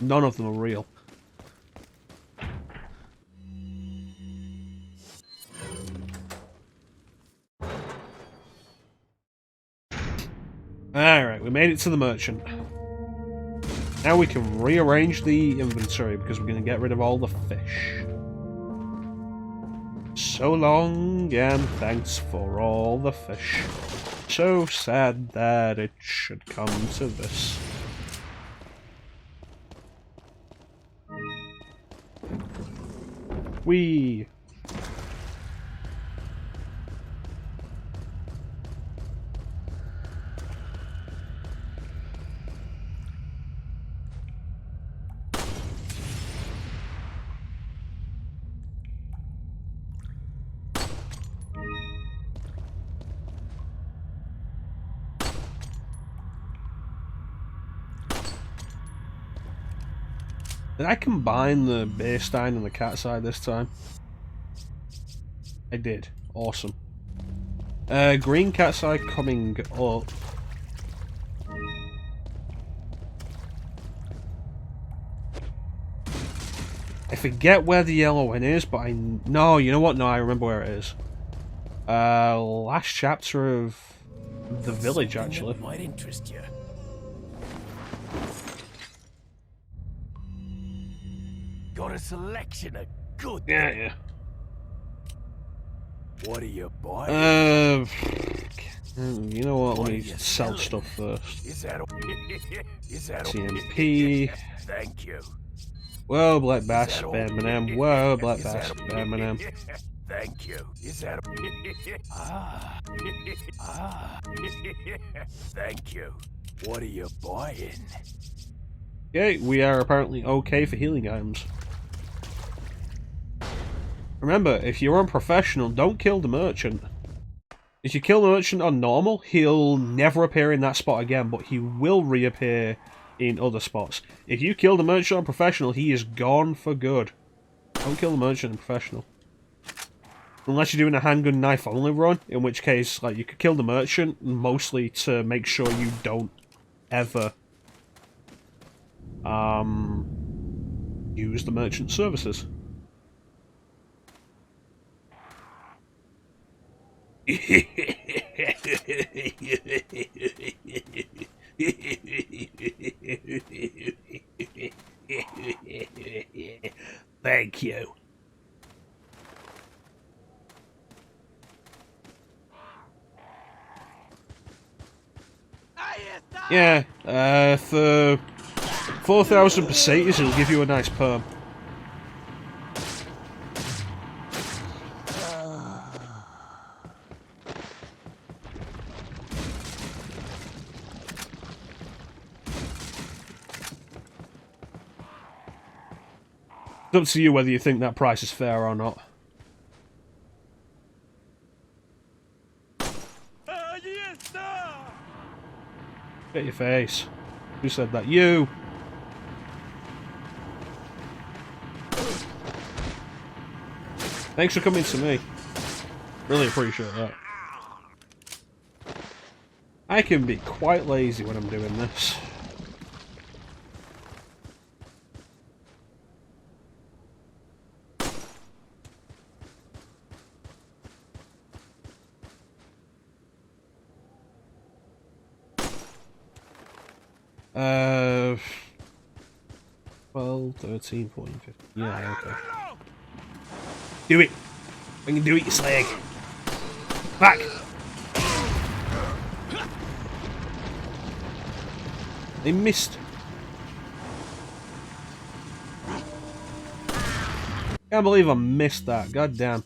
Speaker 1: None of them are real. Alright, we made it to the merchant. Now we can rearrange the inventory because we're going to get rid of all the fish. So long, and thanks for all the fish. So sad that it should come to this. Whee! Did I combine the beer stein and the cat's eye this time? I did. Awesome. Green cat's eye coming up. I forget where the yellow one is, but no, you know what? No, I remember where it is. Last chapter of the village, actually.
Speaker 6: That might interest you. Got a selection of good.
Speaker 1: Yeah.
Speaker 6: What are you buying?
Speaker 1: You know what? Let me sell stuff first.
Speaker 6: Is that
Speaker 1: TMP.
Speaker 6: Thank you.
Speaker 1: Whoa, Black Bass, Birmingham. Whoa, Black Bass, Birmingham.
Speaker 6: Thank you. Is that Thank you. What are you buying?
Speaker 1: Okay, we are apparently okay for healing items. Remember, if you're unprofessional, don't kill the merchant. If you kill the merchant on normal, he'll never appear in that spot again, but he will reappear in other spots. If you kill the merchant on professional, he is gone for good. Don't kill the merchant on professional. Unless you're doing a handgun knife only run, in which case, like, you could kill the merchant, mostly to make sure you don't ever use the merchant services. Thank you. Yeah, for 4,000 pesetas, it'll give you a nice perm. It's up to you whether you think that price is fair or not. Get your face. Who said that? You! Thanks for coming to me. Really appreciate that. I can be quite lazy when I'm doing this. Uh, 12, 13, 14, 15. Yeah, okay. Do it! I can do it, you slag! Back! They missed. Can't believe I missed that. God damn.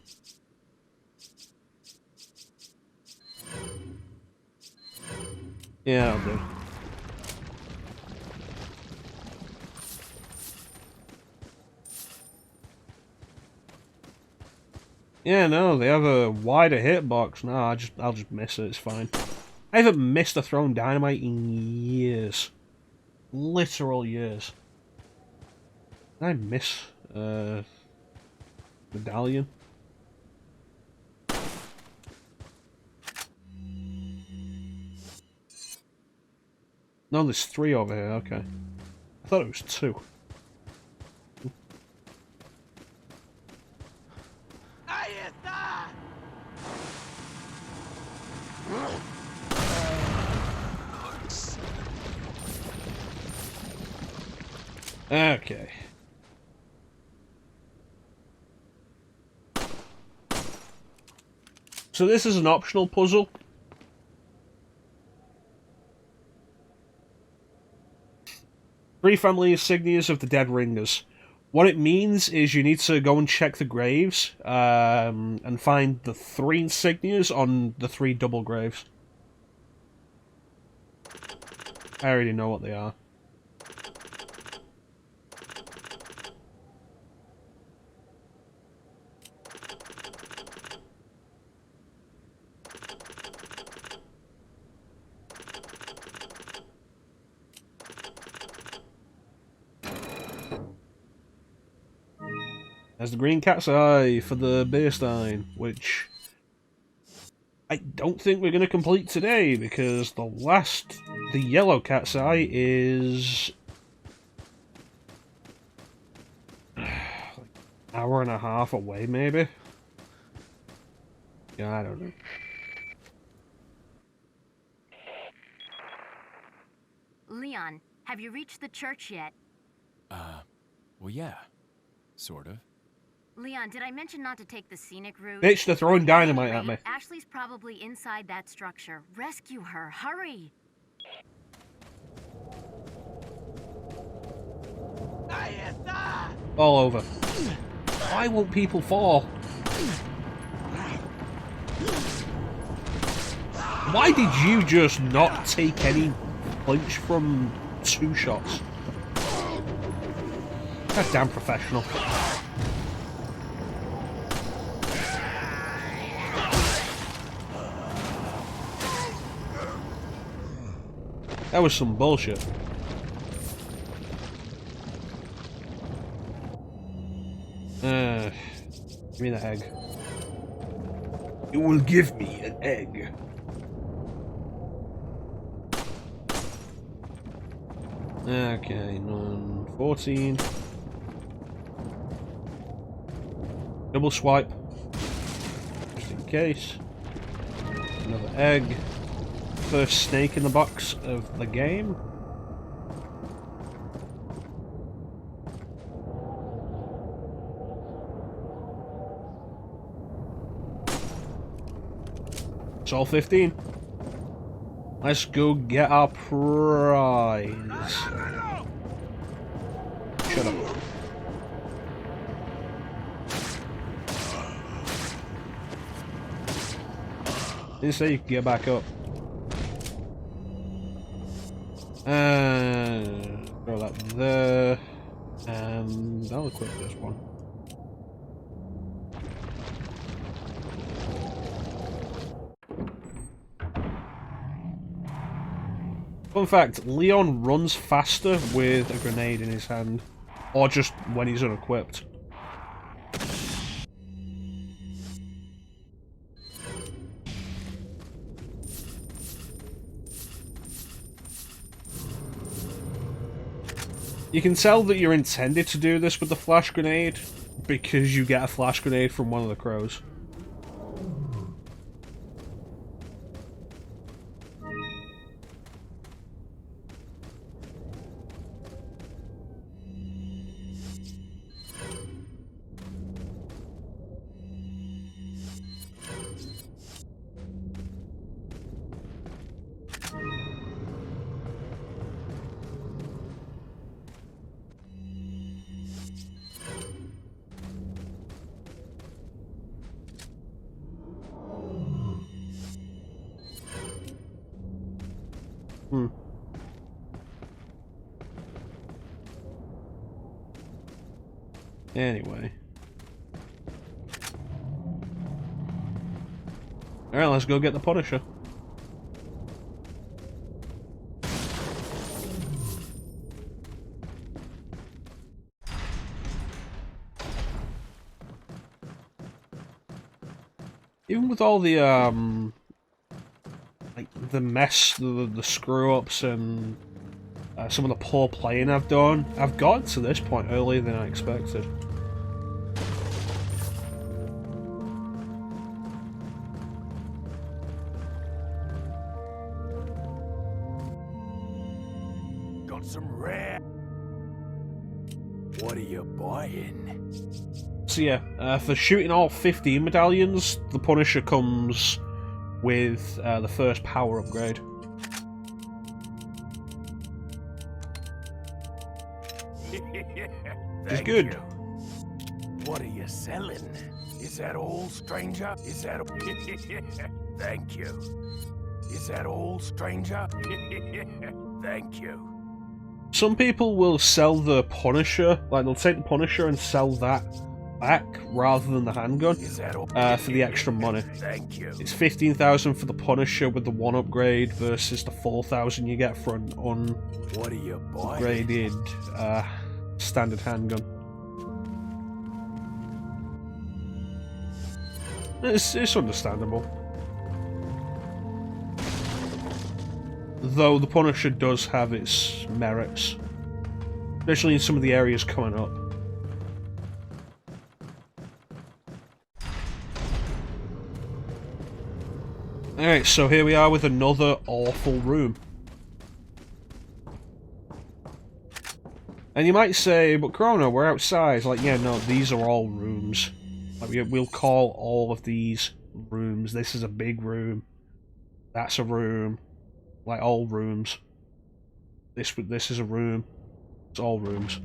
Speaker 1: Yeah, I'll do. Yeah, no, they have a wider hitbox. No, I'll just miss it. It's fine. I haven't missed a thrown dynamite in years. Literal years. Did I miss medallion? No, there's 3 over here, okay. I thought it was 2. Okay. So this is an optional puzzle. Three family insignias of the dead ringers. What it means is you need to go and check the graves and find the 3 insignias on the 3 double graves. I already know what they are. There's the green cat's eye for the Beerstein, which I don't think we're going to complete today, because the yellow cat's eye is like an hour and a half away, maybe? Yeah, I don't know.
Speaker 5: Leon, have you reached the church yet?
Speaker 6: Well, yeah. Sort of.
Speaker 5: Leon, did I mention not to take the scenic route?
Speaker 1: Bitch, they're throwing dynamite at me.
Speaker 5: Ashley's probably inside that structure. Rescue her, hurry!
Speaker 1: All over. Why won't people fall? Why did you just not take any punch from 2 shots? God damn professional. That was some bullshit. Give me the egg. You will give me an egg. Okay, 14. Double swipe. Just in case. Another egg. First snake in the box of the game. It's all 15. Let's go get our prize. Shut up. Didn't say you could get back up. Throw that there. And I'll equip this one. Fun fact, Leon runs faster with a grenade in his hand. Or just when he's unequipped. You can tell that you're intended to do this with the flash grenade, because you get a flash grenade from one of the crows. Anyway. Alright, let's go get the Punisher. Even with all the, like, the mess, the screw-ups and some of the poor playing I've done. I've gotten to this point earlier than I expected.
Speaker 6: Got some rare. What are you buying?
Speaker 1: So yeah, for shooting all 15 medallions, the Punisher comes with the first power upgrade. It's good.
Speaker 6: You. What are you selling? Is that all, stranger? Is that Thank you. Is that all, stranger? Thank you.
Speaker 1: Some people will sell the Punisher, like they'll take the Punisher and sell that back rather than the handgun for the extra money.
Speaker 6: Thank you.
Speaker 1: It's 15,000 for the Punisher with the one upgrade versus the 4,000 you get for an
Speaker 6: What are you buying?
Speaker 1: upgraded standard handgun. It's understandable. Though the Punisher does have its merits, especially in some of the areas coming up. Alright, so here we are with another awful room. And you might say, but Chrono, we're outside. It's like, yeah, no, these are all rooms. Like, we'll call all of these rooms. This is a big room. That's a room. Like, all rooms. This is a room. It's all rooms.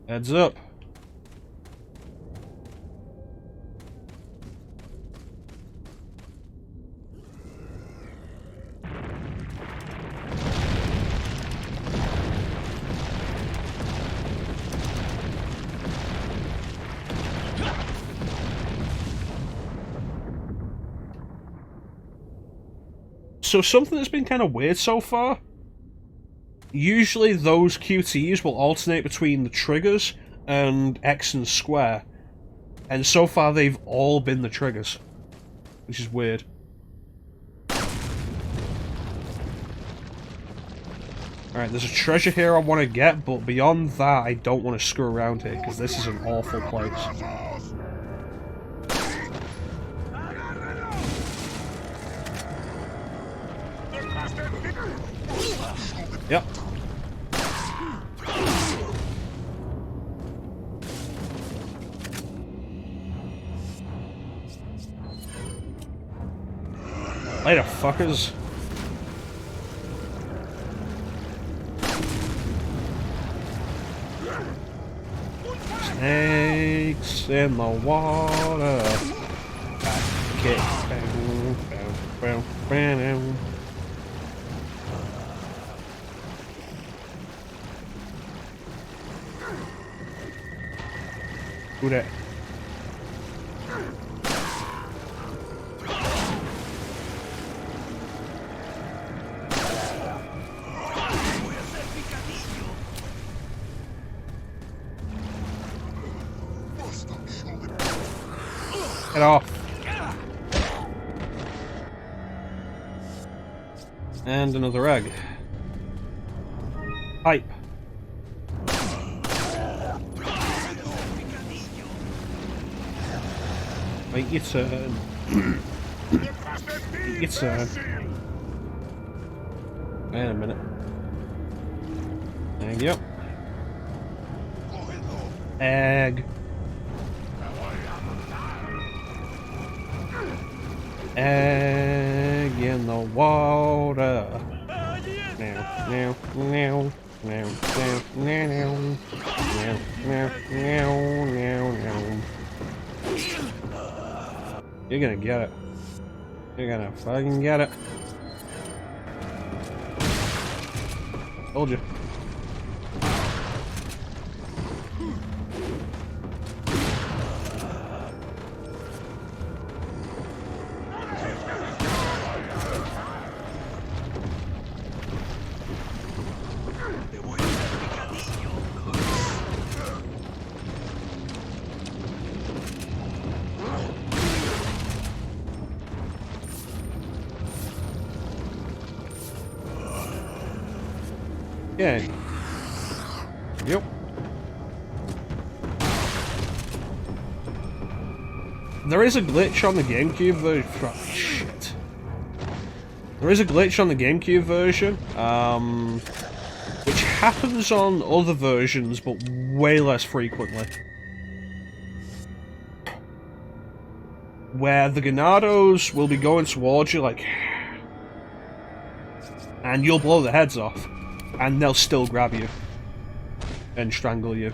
Speaker 1: Heads up. So something that's been kind of weird so far, usually those QTEs will alternate between the triggers and X and square, and so far they've all been the triggers, which is weird. Alright, there's a treasure here I want to get, but beyond that I don't want to screw around here, because this is an awful place. Yep. Later, fuckers. Snakes in the water. Back it. Bow, bow, bow, bow. Who that? Get off. And another egg. Pipe. Wait your turn. Wait your turn. Wait a minute. There you go. Egg. Egg in the water. Now, now, now, now, now, now, now, now, now, now. You're gonna get it. You're gonna fucking get it. Told you. Yeah. Yep. There is a glitch on the GameCube version. Oh, shit. There is a glitch on the GameCube version, which happens on other versions, but way less frequently. Where the Ganados will be going towards you, like, and you'll blow their heads off, and they'll still grab you and strangle you.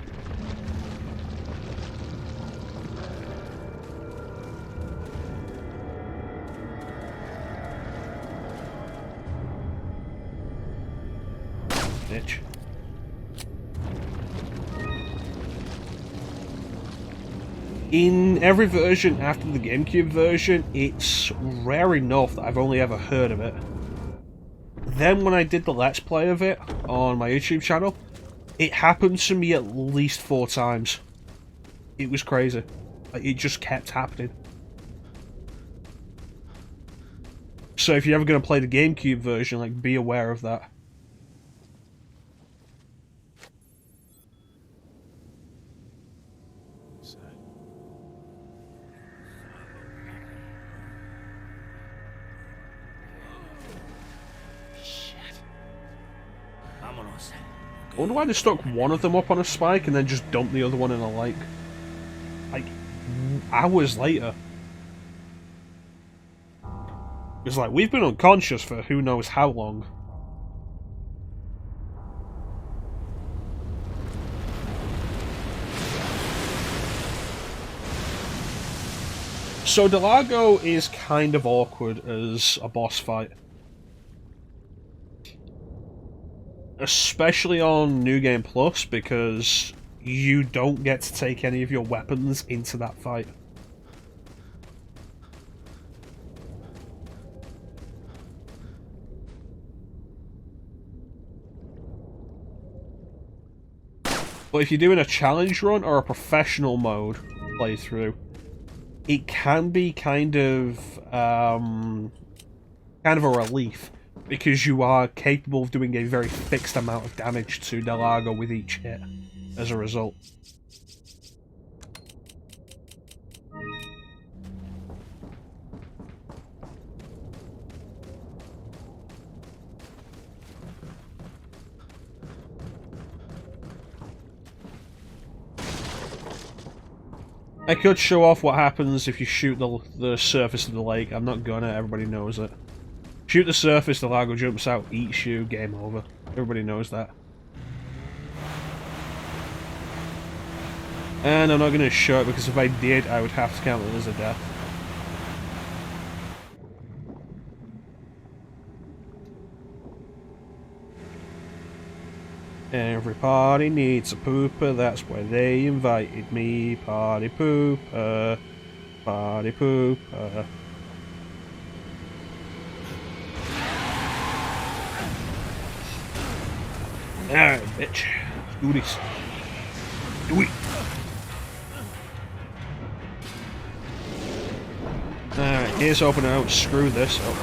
Speaker 1: Bitch. In every version after the GameCube version, it's rare enough that I've only ever heard of it. Then when I did the Let's Play of it on my YouTube channel, it happened to me at least 4 times. It was crazy. Like, it just kept happening. So if you're ever going to play the GameCube version, like, be aware of that. I wonder why they stuck one of them up on a spike and then just dumped the other one in a lake. Like, hours later. It's like, we've been unconscious for who knows how long. So Delago is kind of awkward as a boss fight. Especially on New Game Plus, because you don't get to take any of your weapons into that fight. But if you're doing a challenge run or a professional mode playthrough, it can be kind of a relief, because you are capable of doing a very fixed amount of damage to Delago with each hit as a result. I could show off what happens if you shoot the surface of the lake. I'm not gonna, everybody knows it. Shoot the surface, the Delago jumps out, eats you, game over. Everybody knows that. And I'm not going to show it, because if I did, I would have to count it as a death. Every party needs a pooper, that's why they invited me. Party pooper, party pooper. Alright, bitch. Let's do this. Do it. Alright, here's open out. Screw this up.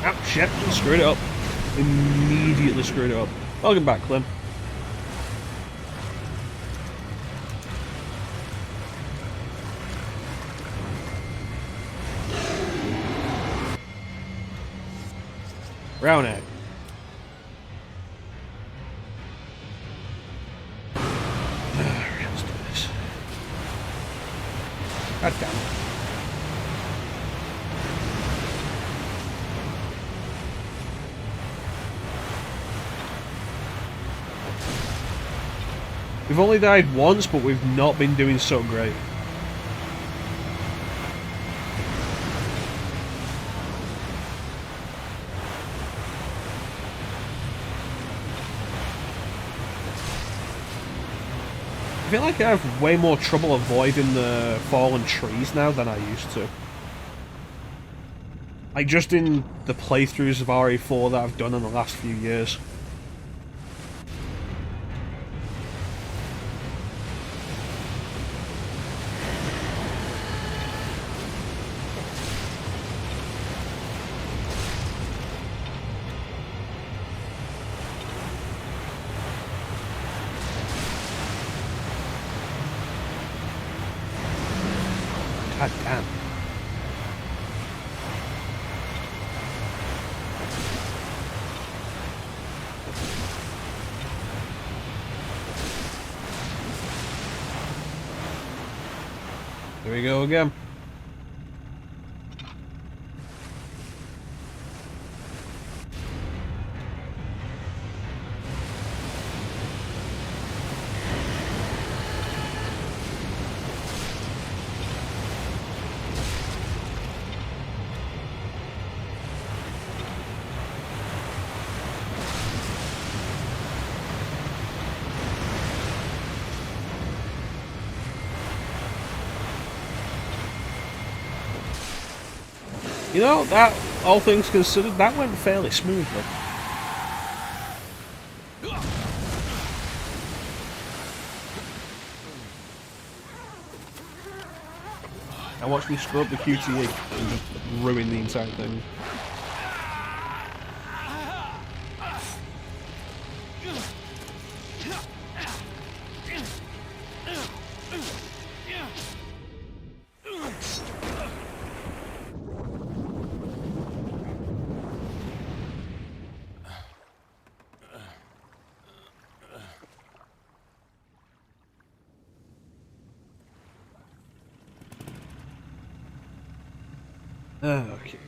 Speaker 1: Oh, shit. Screwed it up. Immediately screwed it up. Welcome back, Clem. Brown egg. Alright, let's do this. God damn it. We've only died once, but we've not been doing so great. I feel like I have way more trouble avoiding the fallen trees now than I used to. Like, just in the playthroughs of RE4 that I've done in the last few years. God damn. Here we go again. You know, that, all things considered, that went fairly smoothly. Now watch me screw up the QTE and just ruin the entire thing. Okay.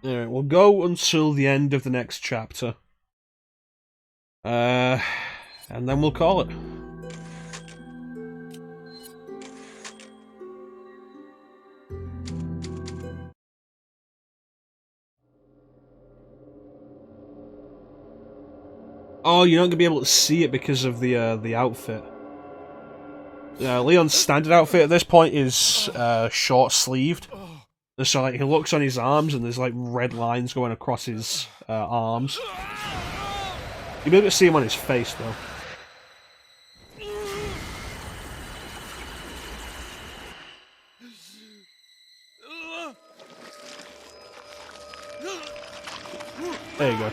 Speaker 1: Alright, we'll go until the end of the next chapter. And then we'll call it. Oh, you're not gonna be able to see it because of the outfit. Leon's standard outfit at this point is short-sleeved. So like he looks on his arms and there's like red lines going across his arms. You'll be able to see him on his face though. There you go.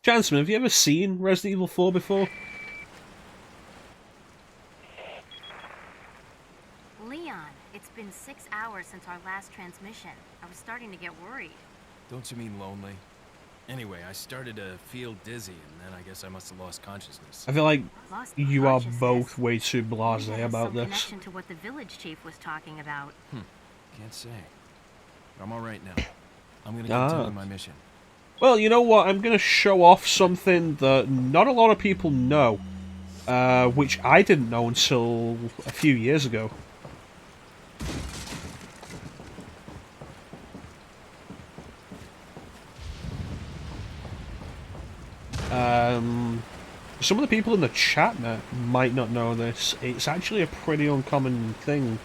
Speaker 1: Chancellor, have you ever seen Resident Evil 4 before?
Speaker 5: Leon, it's been 6 hours since our last transmission. I was starting to get worried.
Speaker 2: Don't you mean lonely? Anyway, I started to feel dizzy, and then I guess I must have lost consciousness.
Speaker 1: I feel like
Speaker 5: Lost
Speaker 1: you are
Speaker 5: consciousness.
Speaker 1: both way too
Speaker 5: Maybe
Speaker 1: blasé
Speaker 5: it has
Speaker 1: about
Speaker 5: some
Speaker 1: this.
Speaker 5: connection to what the village chief was talking about.
Speaker 2: Can't say. But I'm all right now. I'm gonna continue my mission.
Speaker 1: Well, you know what? I'm going to show off something that not a lot of people know, which I didn't know until a few years ago. Some of the people in the chat might not know this. It's actually a pretty uncommon thing.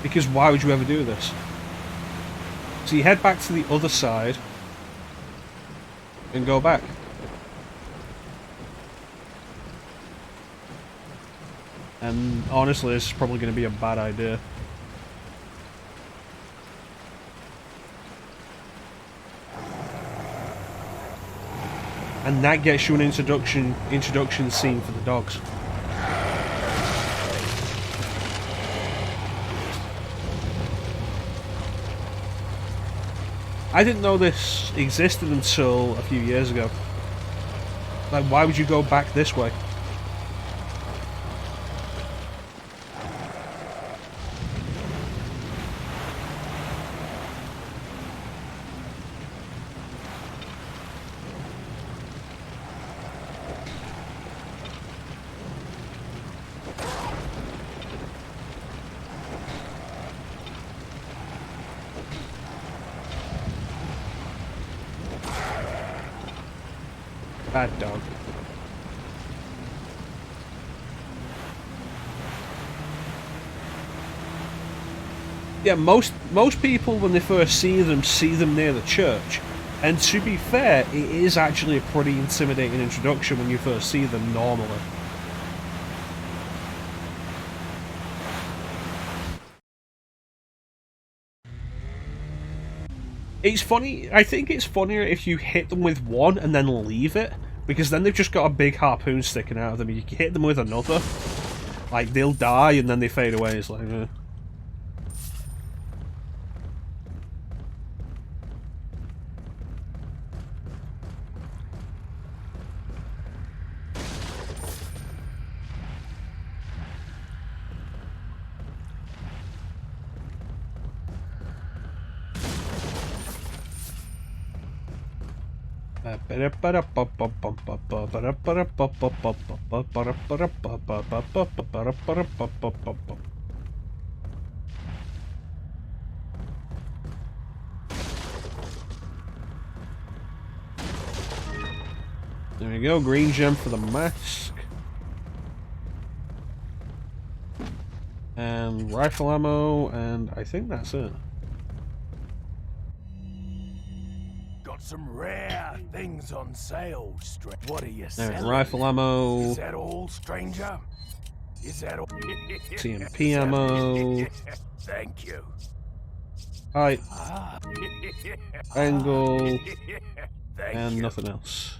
Speaker 1: Because why would you ever do this? So you head back to the other side and go back. And honestly, this is probably going to be a bad idea. And that gets you an introduction scene for the dogs. I didn't know this existed until a few years ago. Like, why would you go back this way? Bad dog. Yeah, most people when they first see them near the church. And to be fair, it is actually a pretty intimidating introduction when you first see them normally. It's funny, I think it's funnier if you hit them with one and then leave it, because then they've just got a big harpoon sticking out of them. You can hit them with another, like they'll die and then they fade away. It's like, there we go, green gem for the mask. And rifle ammo, and I think that's it.
Speaker 6: Got some rare things on sale, What are you selling?
Speaker 1: Rifle ammo.
Speaker 6: Is that all, stranger? Is that all?
Speaker 1: TMP ammo.
Speaker 6: Thank you.
Speaker 1: Height. Angle.
Speaker 6: Thank
Speaker 1: And
Speaker 6: you.
Speaker 1: nothing else.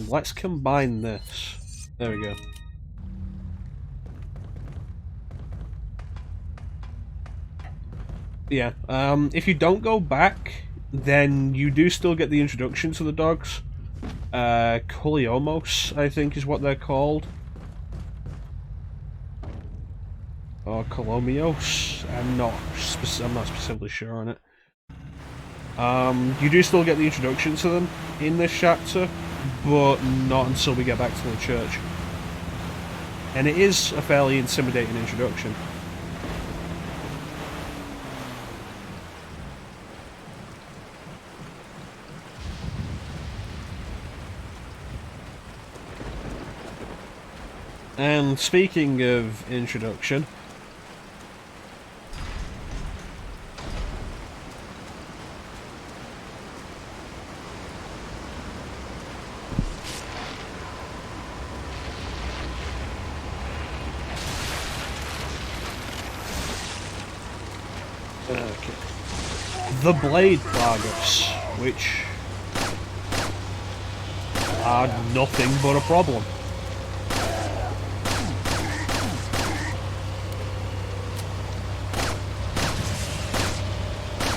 Speaker 1: Let's combine this. There we go. Yeah, if you don't go back, then you do still get the introduction to the dogs. Culiomos, I think is what they're called. Or Colomios. I'm not specifically sure on it. You do still get the introduction to them in this chapter, but not until we get back to the church. And it is a fairly intimidating introduction. And speaking of introduction, the Blade Plagas, which are nothing but a problem.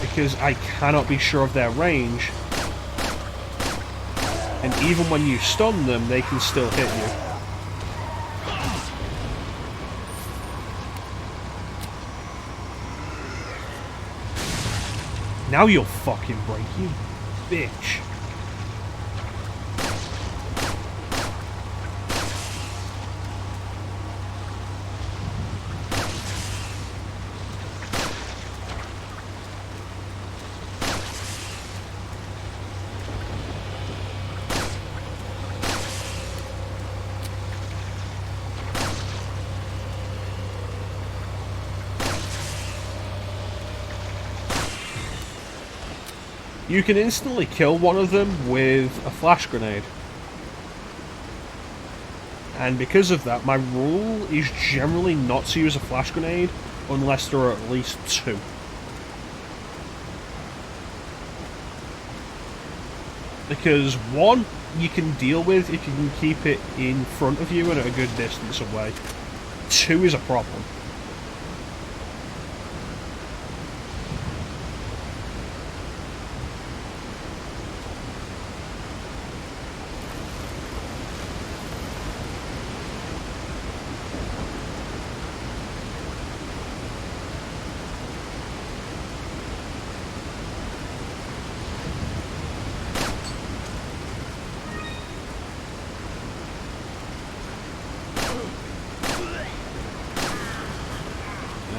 Speaker 1: Because I cannot be sure of their range, and even when you stun them, they can still hit you. Now you'll fucking break, you bitch. You can instantly kill one of them with a flash grenade. And because of that, my rule is generally not to use a flash grenade unless there are at least two. Because one, you can deal with if you can keep it in front of you and at a good distance away. Two is a problem.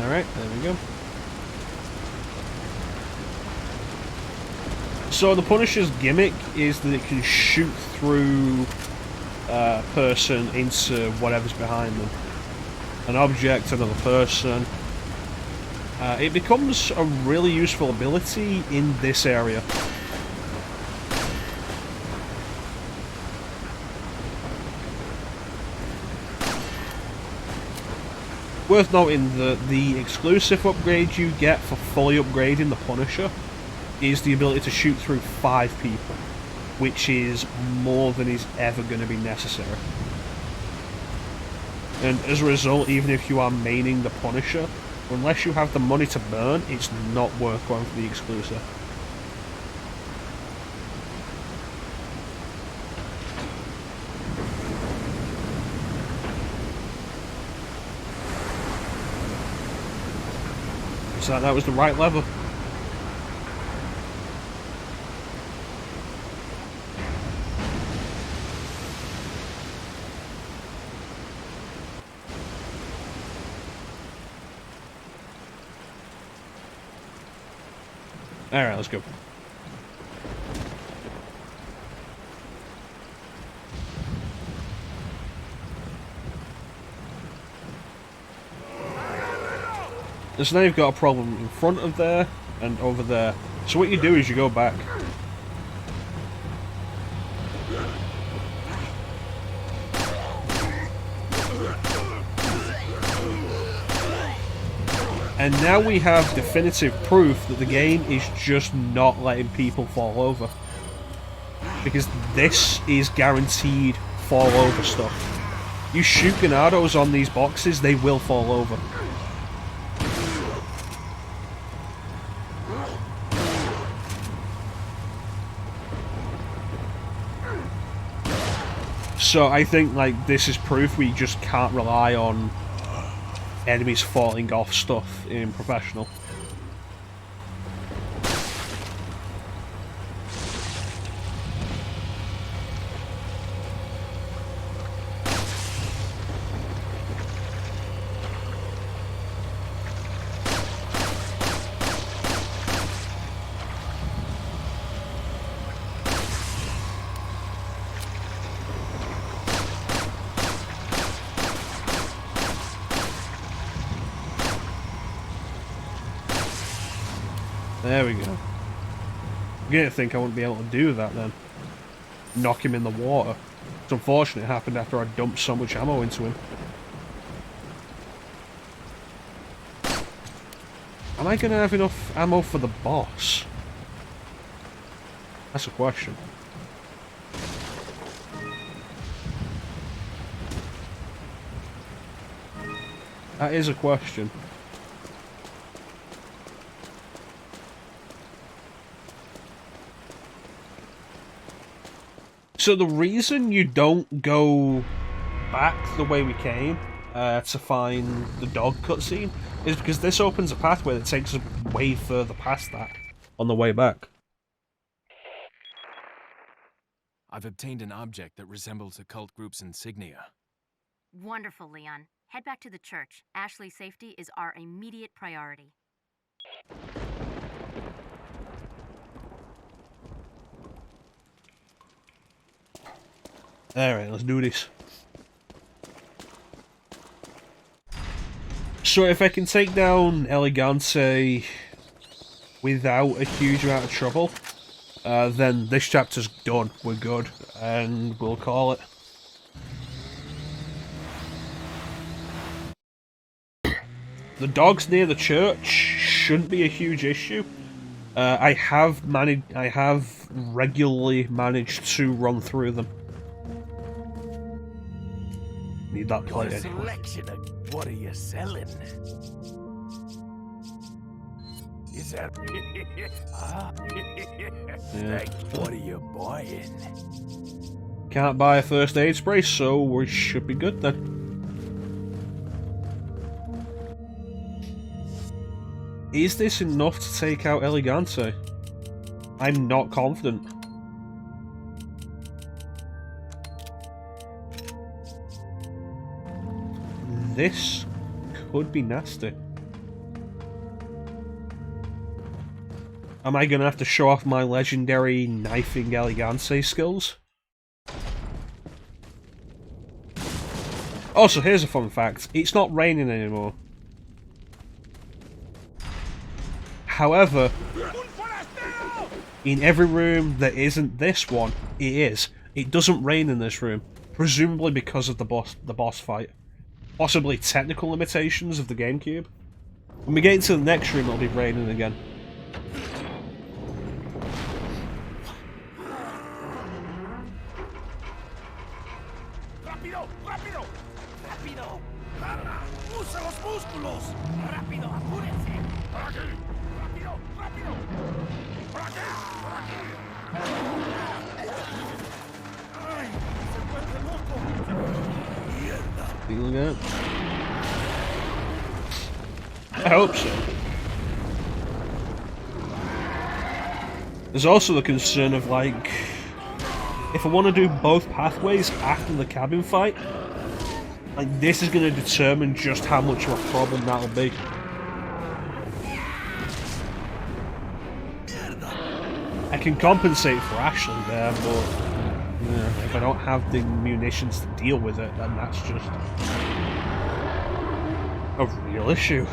Speaker 1: Alright, there we go. So the Punisher's gimmick is that it can shoot through a person into whatever's behind them. An object, another person. It becomes a really useful ability in this area. Worth noting that the exclusive upgrade you get for fully upgrading the Punisher is the ability to shoot through 5 people, which is more than is ever going to be necessary. And as a result, even if you are maining the Punisher, unless you have the money to burn, it's not worth going for the exclusive. So that was the right lever. Alright, let's go. So now you've got a problem in front of there and over there. So what you do is you go back. And now we have definitive proof that the game is just not letting people fall over. Because this is guaranteed fall over stuff. You shoot Ganados on these boxes, they will fall over. So I think like this is proof we just can't rely on enemies falling off stuff in professional. There we go. I'm gonna think I wouldn't be able to do that then. Knock him in the water. It's unfortunate it happened after I dumped so much ammo into him. Am I gonna have enough ammo for the boss? That's a question. That is a question. So the reason you don't go back the way we came to find the dog cutscene is because this opens a pathway that takes us way further past that on the way back.
Speaker 2: I've obtained an object that resembles a cult group's insignia.
Speaker 5: Wonderful, Leon. Head back to the church. Ashley's safety is our immediate priority.
Speaker 1: Alright, let's do this. So if I can take down Elegante without a huge amount of trouble, then this chapter's done. We're good. And we'll call it. The dogs near the church shouldn't be a huge issue. I have regularly managed to run through them. Need that plate anyway.
Speaker 6: Selection of what are you selling? Is that what are you buying?
Speaker 1: Can't buy a first aid spray, so we should be good then. Is this enough to take out Elegante? I'm not confident. this could be nasty. Am I gonna have to show off my legendary knifing elegance skills? Also, here's a fun fact. It's not raining anymore. However, in every room that isn't this one, it is. It doesn't rain in this room. Presumably because of the boss fight. Possibly technical limitations of the GameCube. When we get into the next room, it'll be raining again.
Speaker 6: ¡Rápido! ¡Rápido! ¡Rápido! ¡Carla! ¡Usa los músculos! ¡Rápido! ¡Apúrense! ¡Por aquí! ¡Rápido! ¡Rápido! ¡Por aquí! ¡Por aquí! ¡Ay! ¡Se vuelve loco! ¡Mierda!
Speaker 1: Feeling it? I hope so. There's also the concern of, like, if I want to do both pathways after the cabin fight, like, this is going to determine just how much of a problem that'll be. I can compensate for Ashley there, but if I don't have the munitions to deal with it, then that's just a real issue.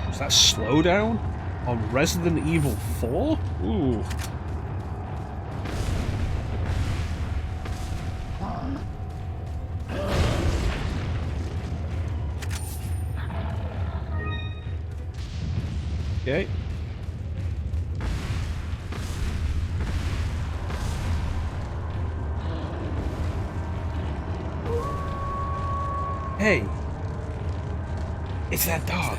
Speaker 1: Was that slowdown on Resident Evil 4? Ooh. Okay. Hey! It's that dog!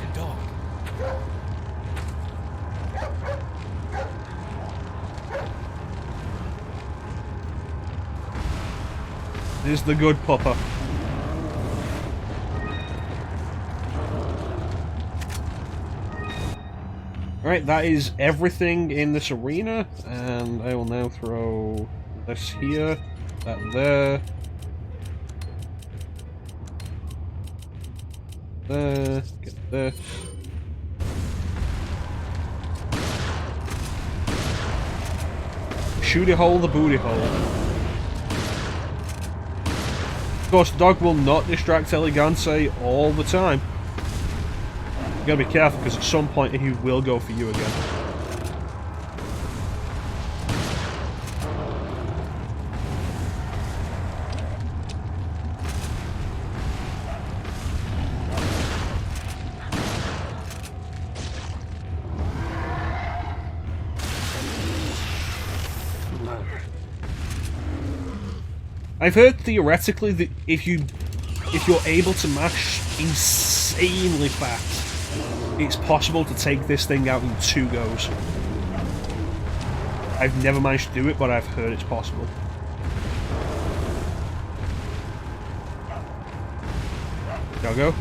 Speaker 1: This is the good pupper. Alright, that is everything in this arena, and I will now throw this here, that there, there, get this. Shooty hole the booty hole. Of course, the dog will not distract Elegance all the time. You gotta be careful, because at some point he will go for you again. I've heard theoretically that if you're able to mash insanely fast, it's possible to take this thing out in 2 goes. I've never managed to do it, but I've heard it's possible. Go.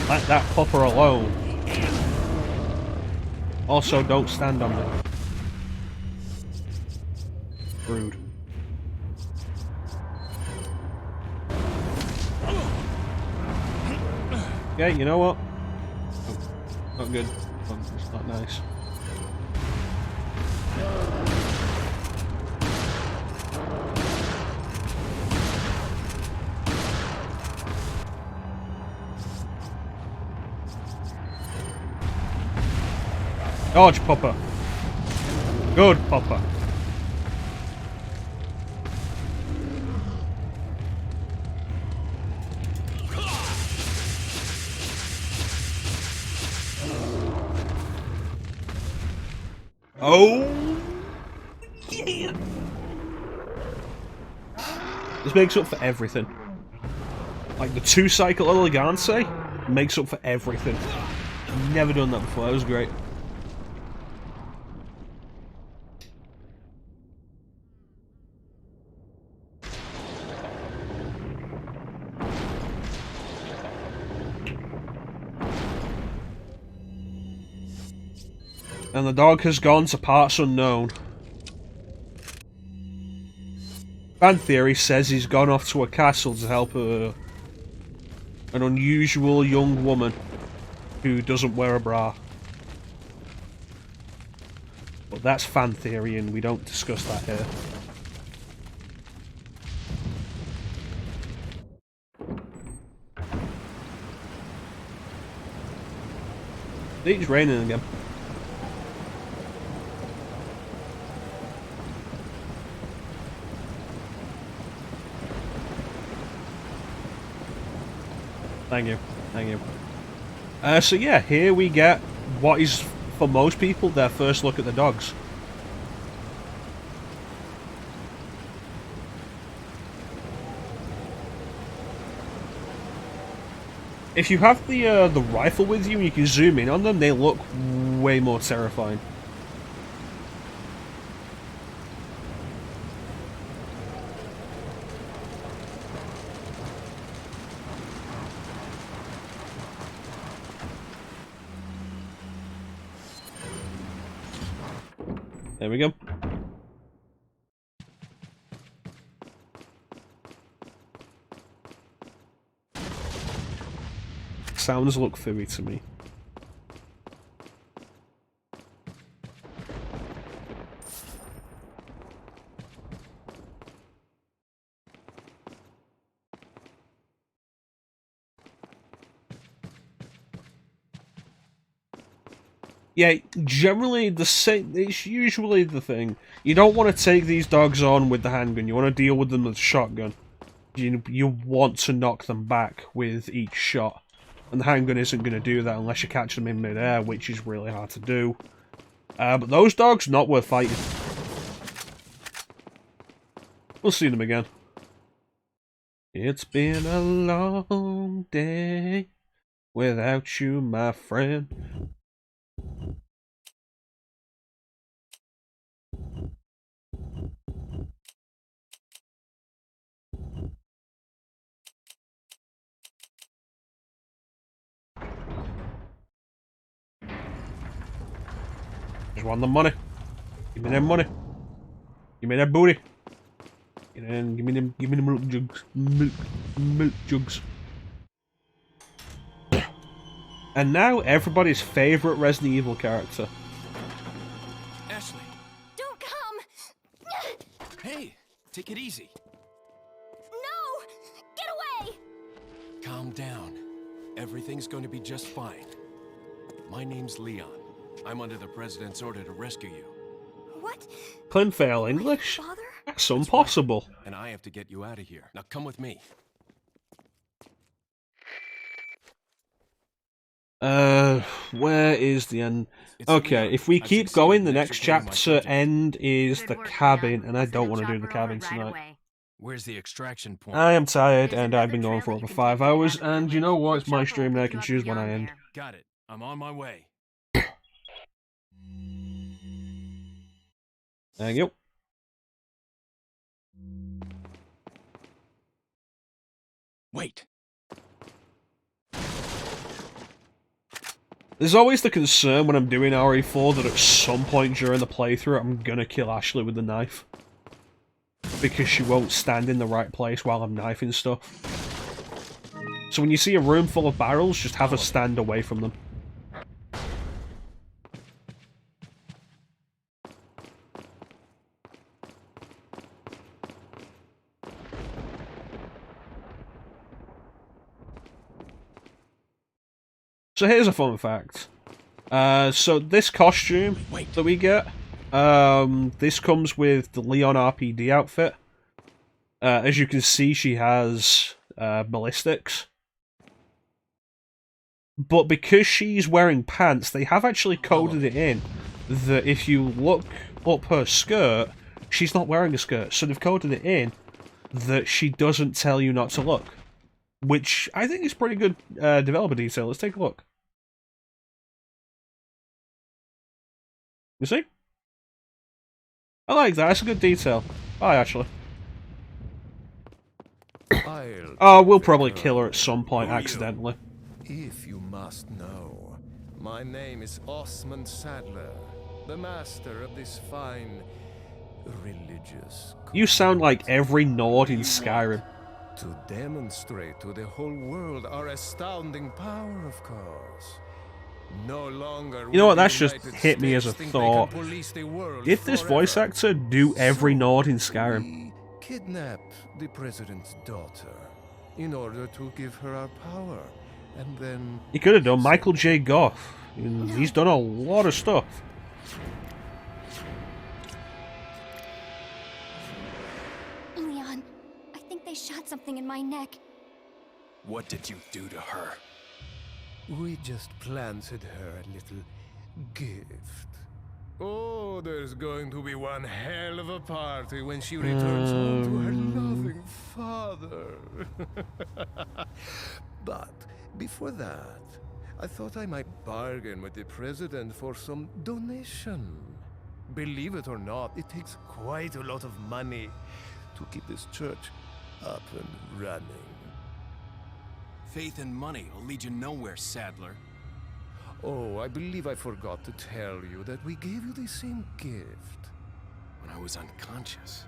Speaker 1: Let that pupper alone. Also, don't stand on me. Rude. Okay, you know what? Oh, not good. It's not nice. Dodge, Pupper. Good, Pupper. Oh! Yeah! This makes up for everything. Like, the 2-cycle Elegance makes up for everything. Never done that before. That was great. And the dog has gone to parts unknown. Fan theory says he's gone off to a castle to help an unusual young woman who doesn't wear a bra. But that's fan theory and we don't discuss that here. It's raining again. Thank you. Thank you. So yeah, here we get what is, for most people, their first look at the dogs. If you have the rifle with you and you can zoom in on them, they look way more terrifying. There we go. Sounds look furry to me. Yeah, generally the same. It's usually the thing. You don't want to take these dogs on with the handgun. You want to deal with them with a shotgun. You want to knock them back with each shot, and the handgun isn't going to do that unless you catch them in midair, which is really hard to do. But those dogs, not worth fighting. We'll see them again. It's been a long day without you, my friend. Just want the money. Give me that money. Give me that booty. And give me the milk jugs. Milk jugs. And now everybody's favourite Resident Evil character.
Speaker 2: Ashley!
Speaker 8: Don't come!
Speaker 2: Hey! Take it easy.
Speaker 8: No! Get away!
Speaker 2: Calm down. Everything's going to be just fine. My name's Leon. I'm under the President's order to rescue you.
Speaker 8: What?
Speaker 1: Couldn't fail English?
Speaker 8: Father?
Speaker 1: That's impossible.
Speaker 2: And I have to get you out of here. Now come with me.
Speaker 1: Where is the end?
Speaker 2: It's
Speaker 1: Okay,
Speaker 2: Leon.
Speaker 1: if we
Speaker 2: I've
Speaker 1: keep
Speaker 2: succeeded
Speaker 1: going,
Speaker 2: in
Speaker 1: the next
Speaker 2: extricating my
Speaker 1: chapter
Speaker 2: subject.
Speaker 1: end is
Speaker 5: Good
Speaker 1: the
Speaker 5: work,
Speaker 1: cabin,
Speaker 5: Leon.
Speaker 1: and I
Speaker 5: We'll
Speaker 1: don't
Speaker 5: send
Speaker 1: want
Speaker 5: a
Speaker 1: to do the
Speaker 5: chopper
Speaker 1: cabin
Speaker 5: over right
Speaker 1: tonight.
Speaker 5: away.
Speaker 2: Where's the extraction point?
Speaker 1: I am tired,
Speaker 5: There's
Speaker 1: and I've been
Speaker 5: another
Speaker 1: going
Speaker 5: trail
Speaker 1: for
Speaker 5: that
Speaker 1: over
Speaker 5: you can
Speaker 1: 5
Speaker 5: take to get
Speaker 1: hours,
Speaker 5: out of the
Speaker 1: and you know
Speaker 5: village.
Speaker 1: what?
Speaker 5: The
Speaker 1: It's my
Speaker 5: chopper
Speaker 1: stream,
Speaker 5: will
Speaker 1: and I
Speaker 5: pick
Speaker 1: can
Speaker 5: you up
Speaker 1: choose when I
Speaker 5: beyond
Speaker 1: end.
Speaker 5: there.
Speaker 2: Got it. I'm on my way.
Speaker 1: Thank you.
Speaker 2: Wait.
Speaker 1: There's always the concern when I'm doing RE4 that at some point during the playthrough I'm gonna kill Ashley with the knife. Because she won't stand in the right place while I'm knifing stuff. So when you see a room full of barrels, just have her stand away from them. So here's a fun fact. So this costume that we get, this comes with the Leon RPD outfit. As you can see, she has ballistics. But because she's wearing pants, they have actually coded it in that if you look up her skirt, she's not wearing a skirt. So they've coded it in that she doesn't tell you not to look. Which I think is pretty good developer detail. Let's take a look. You see? I like that. That's a good detail. Bye, actually. Oh, we'll probably kill her at some point accidentally.
Speaker 2: If you must know, my name is Osmond Sadler, the master of this fine religious code.
Speaker 1: You sound like every Nord in Skyrim.
Speaker 2: To demonstrate to the whole world our astounding power, of course. No longer.
Speaker 1: You know what? That's just hit me as a thought. Did this voice actor do every Nord in Skyrim?
Speaker 2: We kidnapped the president's daughter in order to give her our power, and then
Speaker 1: He could have done Michael J. Goff. He's done a lot of stuff.
Speaker 8: Leon, I think they shot something in my neck.
Speaker 6: What did you do to her?
Speaker 2: we just planted her a little gift. Oh, there's going to be one hell of a party when she returns home to her loving father. But before that, I thought I might bargain with the president for some donation. Believe it or not, it takes quite a lot of money to keep this church up and running.
Speaker 6: Faith and money will lead you nowhere, Sadler.
Speaker 2: Oh, I believe I forgot to tell you that we gave you the same gift.
Speaker 6: When I was unconscious.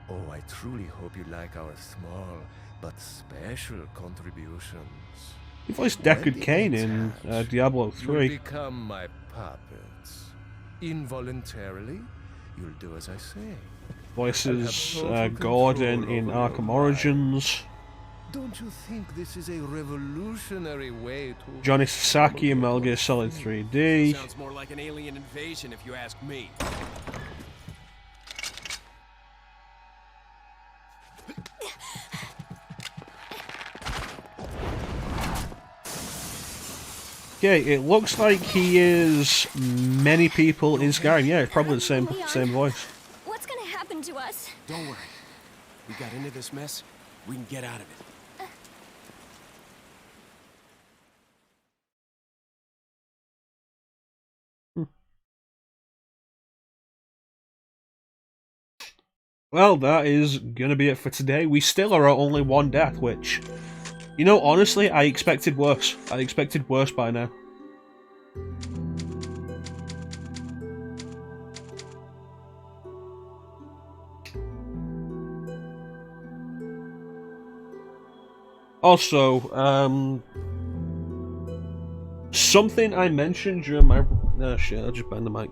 Speaker 2: Oh, I truly hope you like our small but special contributions.
Speaker 1: He voiced Deckard Cain in Diablo 3.
Speaker 2: You'll become my puppets. Involuntarily, you'll do as I say.
Speaker 1: Voices Gordon in Arkham Origins.
Speaker 2: Don't you think this is a revolutionary way to...
Speaker 1: Johnny Sasaki in Metal Gear Solid 3D.
Speaker 6: Sounds more like an alien invasion if you ask me.
Speaker 1: Okay, it looks like he is many people in Skyrim. Yeah, it's probably the same voice.
Speaker 8: What's gonna happen to us?
Speaker 6: Don't worry. We got into this mess. We can get out of it.
Speaker 1: Well, that is gonna be it for today. We still are at only one death, which, you know, honestly, I expected worse. I expected worse by now. Also, something I mentioned during my... Oh shit, I just burned the mic.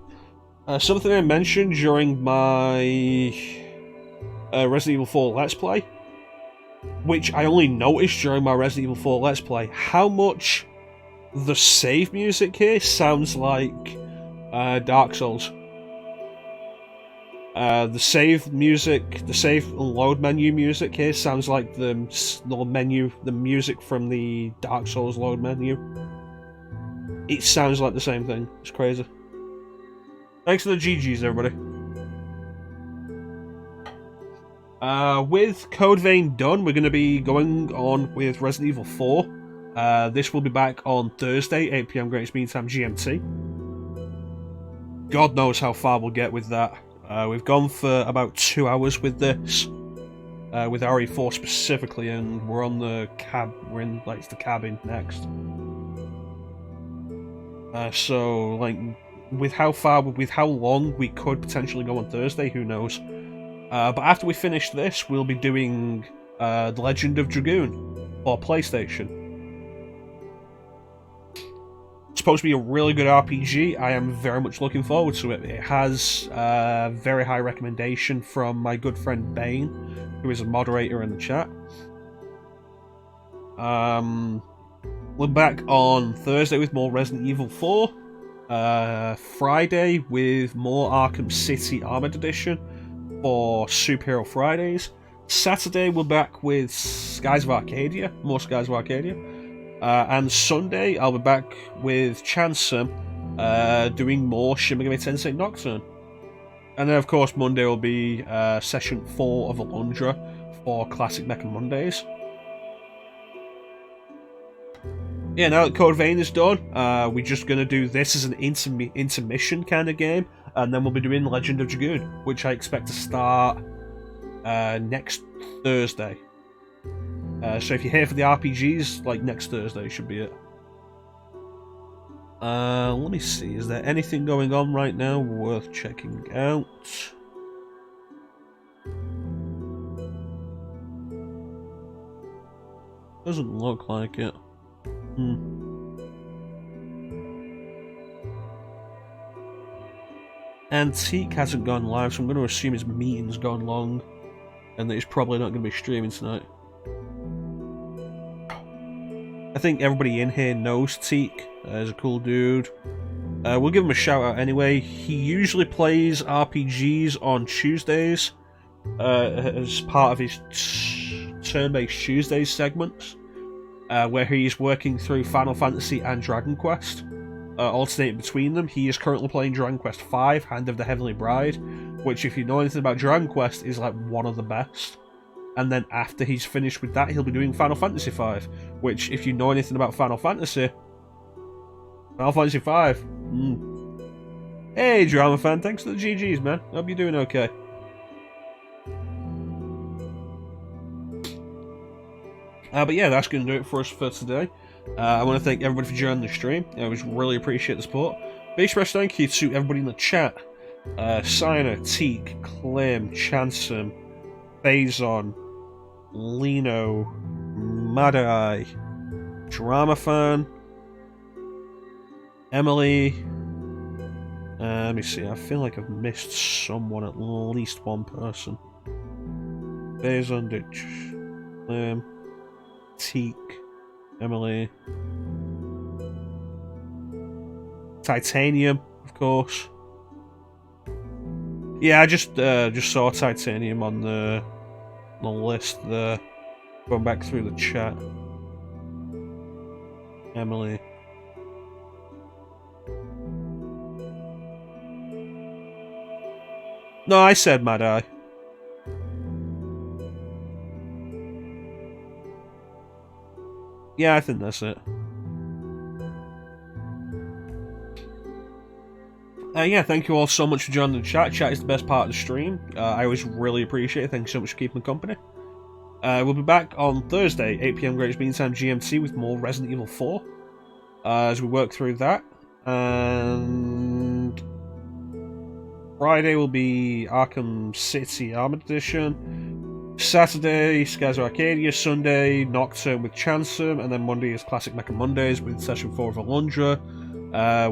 Speaker 1: Something I mentioned during my Resident Evil 4 Let's Play, which I only noticed during my Resident Evil 4 Let's Play, how much the save music here sounds like Dark Souls. The save music, the save and load menu music here sounds like the music from the Dark Souls load menu. It sounds like the same thing. It's crazy. Thanks for the GGs, everybody. With Code Vein done, we're going to be going on with Resident Evil 4. This will be back on Thursday, 8 PM Greenwich Mean Time GMT. God knows how far we'll get with that. We've gone for about 2 hours with this, with RE4 specifically, and we're on the we're in like the cabin next. So like, with how long we could potentially go on Thursday, who knows? But after we finish this, we'll be doing The Legend of Dragoon for PlayStation. It's supposed to be a really good RPG. I am very much looking forward to it. It has a very high recommendation from my good friend Bane, who is a moderator in the chat. We're back on Thursday with more Resident Evil 4. Friday with more Arkham City Armored Edition for Superhero Fridays. Saturday we're back with Skies of Arcadia, more Skies of Arcadia. And Sunday I'll be back with Chansum doing more Shin Megami Tensei Nocturne. And then of course Monday will be session 4 of Alundra for Classic Mecha Mondays. Yeah, now that Code Vein is done, we're just going to do this as an intermission kind of game, and then we'll be doing Legend of Dragoon, which I expect to start next Thursday. So if you're here for the RPGs, like next Thursday should be it. Let me see, is there anything going on right now worth checking out? Doesn't look like it. Antique hasn't gone live, so I'm going to assume his meeting's gone long, and that he's probably not going to be streaming tonight. I think everybody in here knows Teak. He's a cool dude. We'll give him a shout out anyway. He usually plays RPGs on Tuesdays as part of his turn-based Tuesdays segments, where he's working through Final Fantasy and Dragon Quest, alternating between them. He is currently playing Dragon Quest V, Hand of the Heavenly Bride, which, if you know anything about Dragon Quest, is like one of the best. And then after he's finished with that, he'll be doing Final Fantasy V, which, if you know anything about Final Fantasy V. Hey, Drama Fan, thanks for the GGs, man. Hope you're doing okay. But yeah, that's going to do it for us for today. I want to thank everybody for joining the stream. I always really appreciate the support. Big special thank you to everybody in the chat. Signer, Teak, Clem, Chansum, Phazon, Lino, Madai, Drama Fan, Emily. Let me see, I feel like I've missed someone, at least one person. Phazon, Ditch, Clem, Teak, Emily, Titanium, of course. Yeah, I just saw Titanium on the list there. Going back through the chat. Emily. No, I said Mad Eye. Yeah, I think that's it. Yeah, thank you all so much for joining the chat. Chat is the best part of the stream. I always really appreciate it. Thank you so much for keeping me company. We'll be back on Thursday, 8 PM Greatest Meantime GMT, with more Resident Evil 4. As we work through that. And Friday will be Arkham City Armored Edition. Saturday, Skies of Arcadia. Sunday, Nocturne with Chansum. And then Monday is Classic Mecha Mondays with Session 4 of Alundra,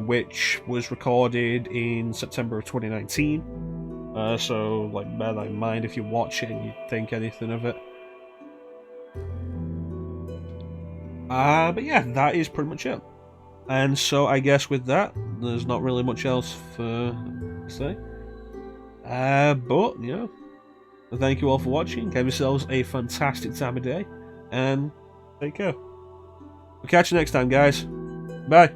Speaker 1: which was recorded in September of 2019. So, like, bear that in mind if you watch it and you think anything of it. But yeah, that is pretty much it. And so I guess with that, there's not really much else to say. But, you know, thank you all for watching. Have yourselves a fantastic time of day, and take care. We'll catch you next time, guys. Bye.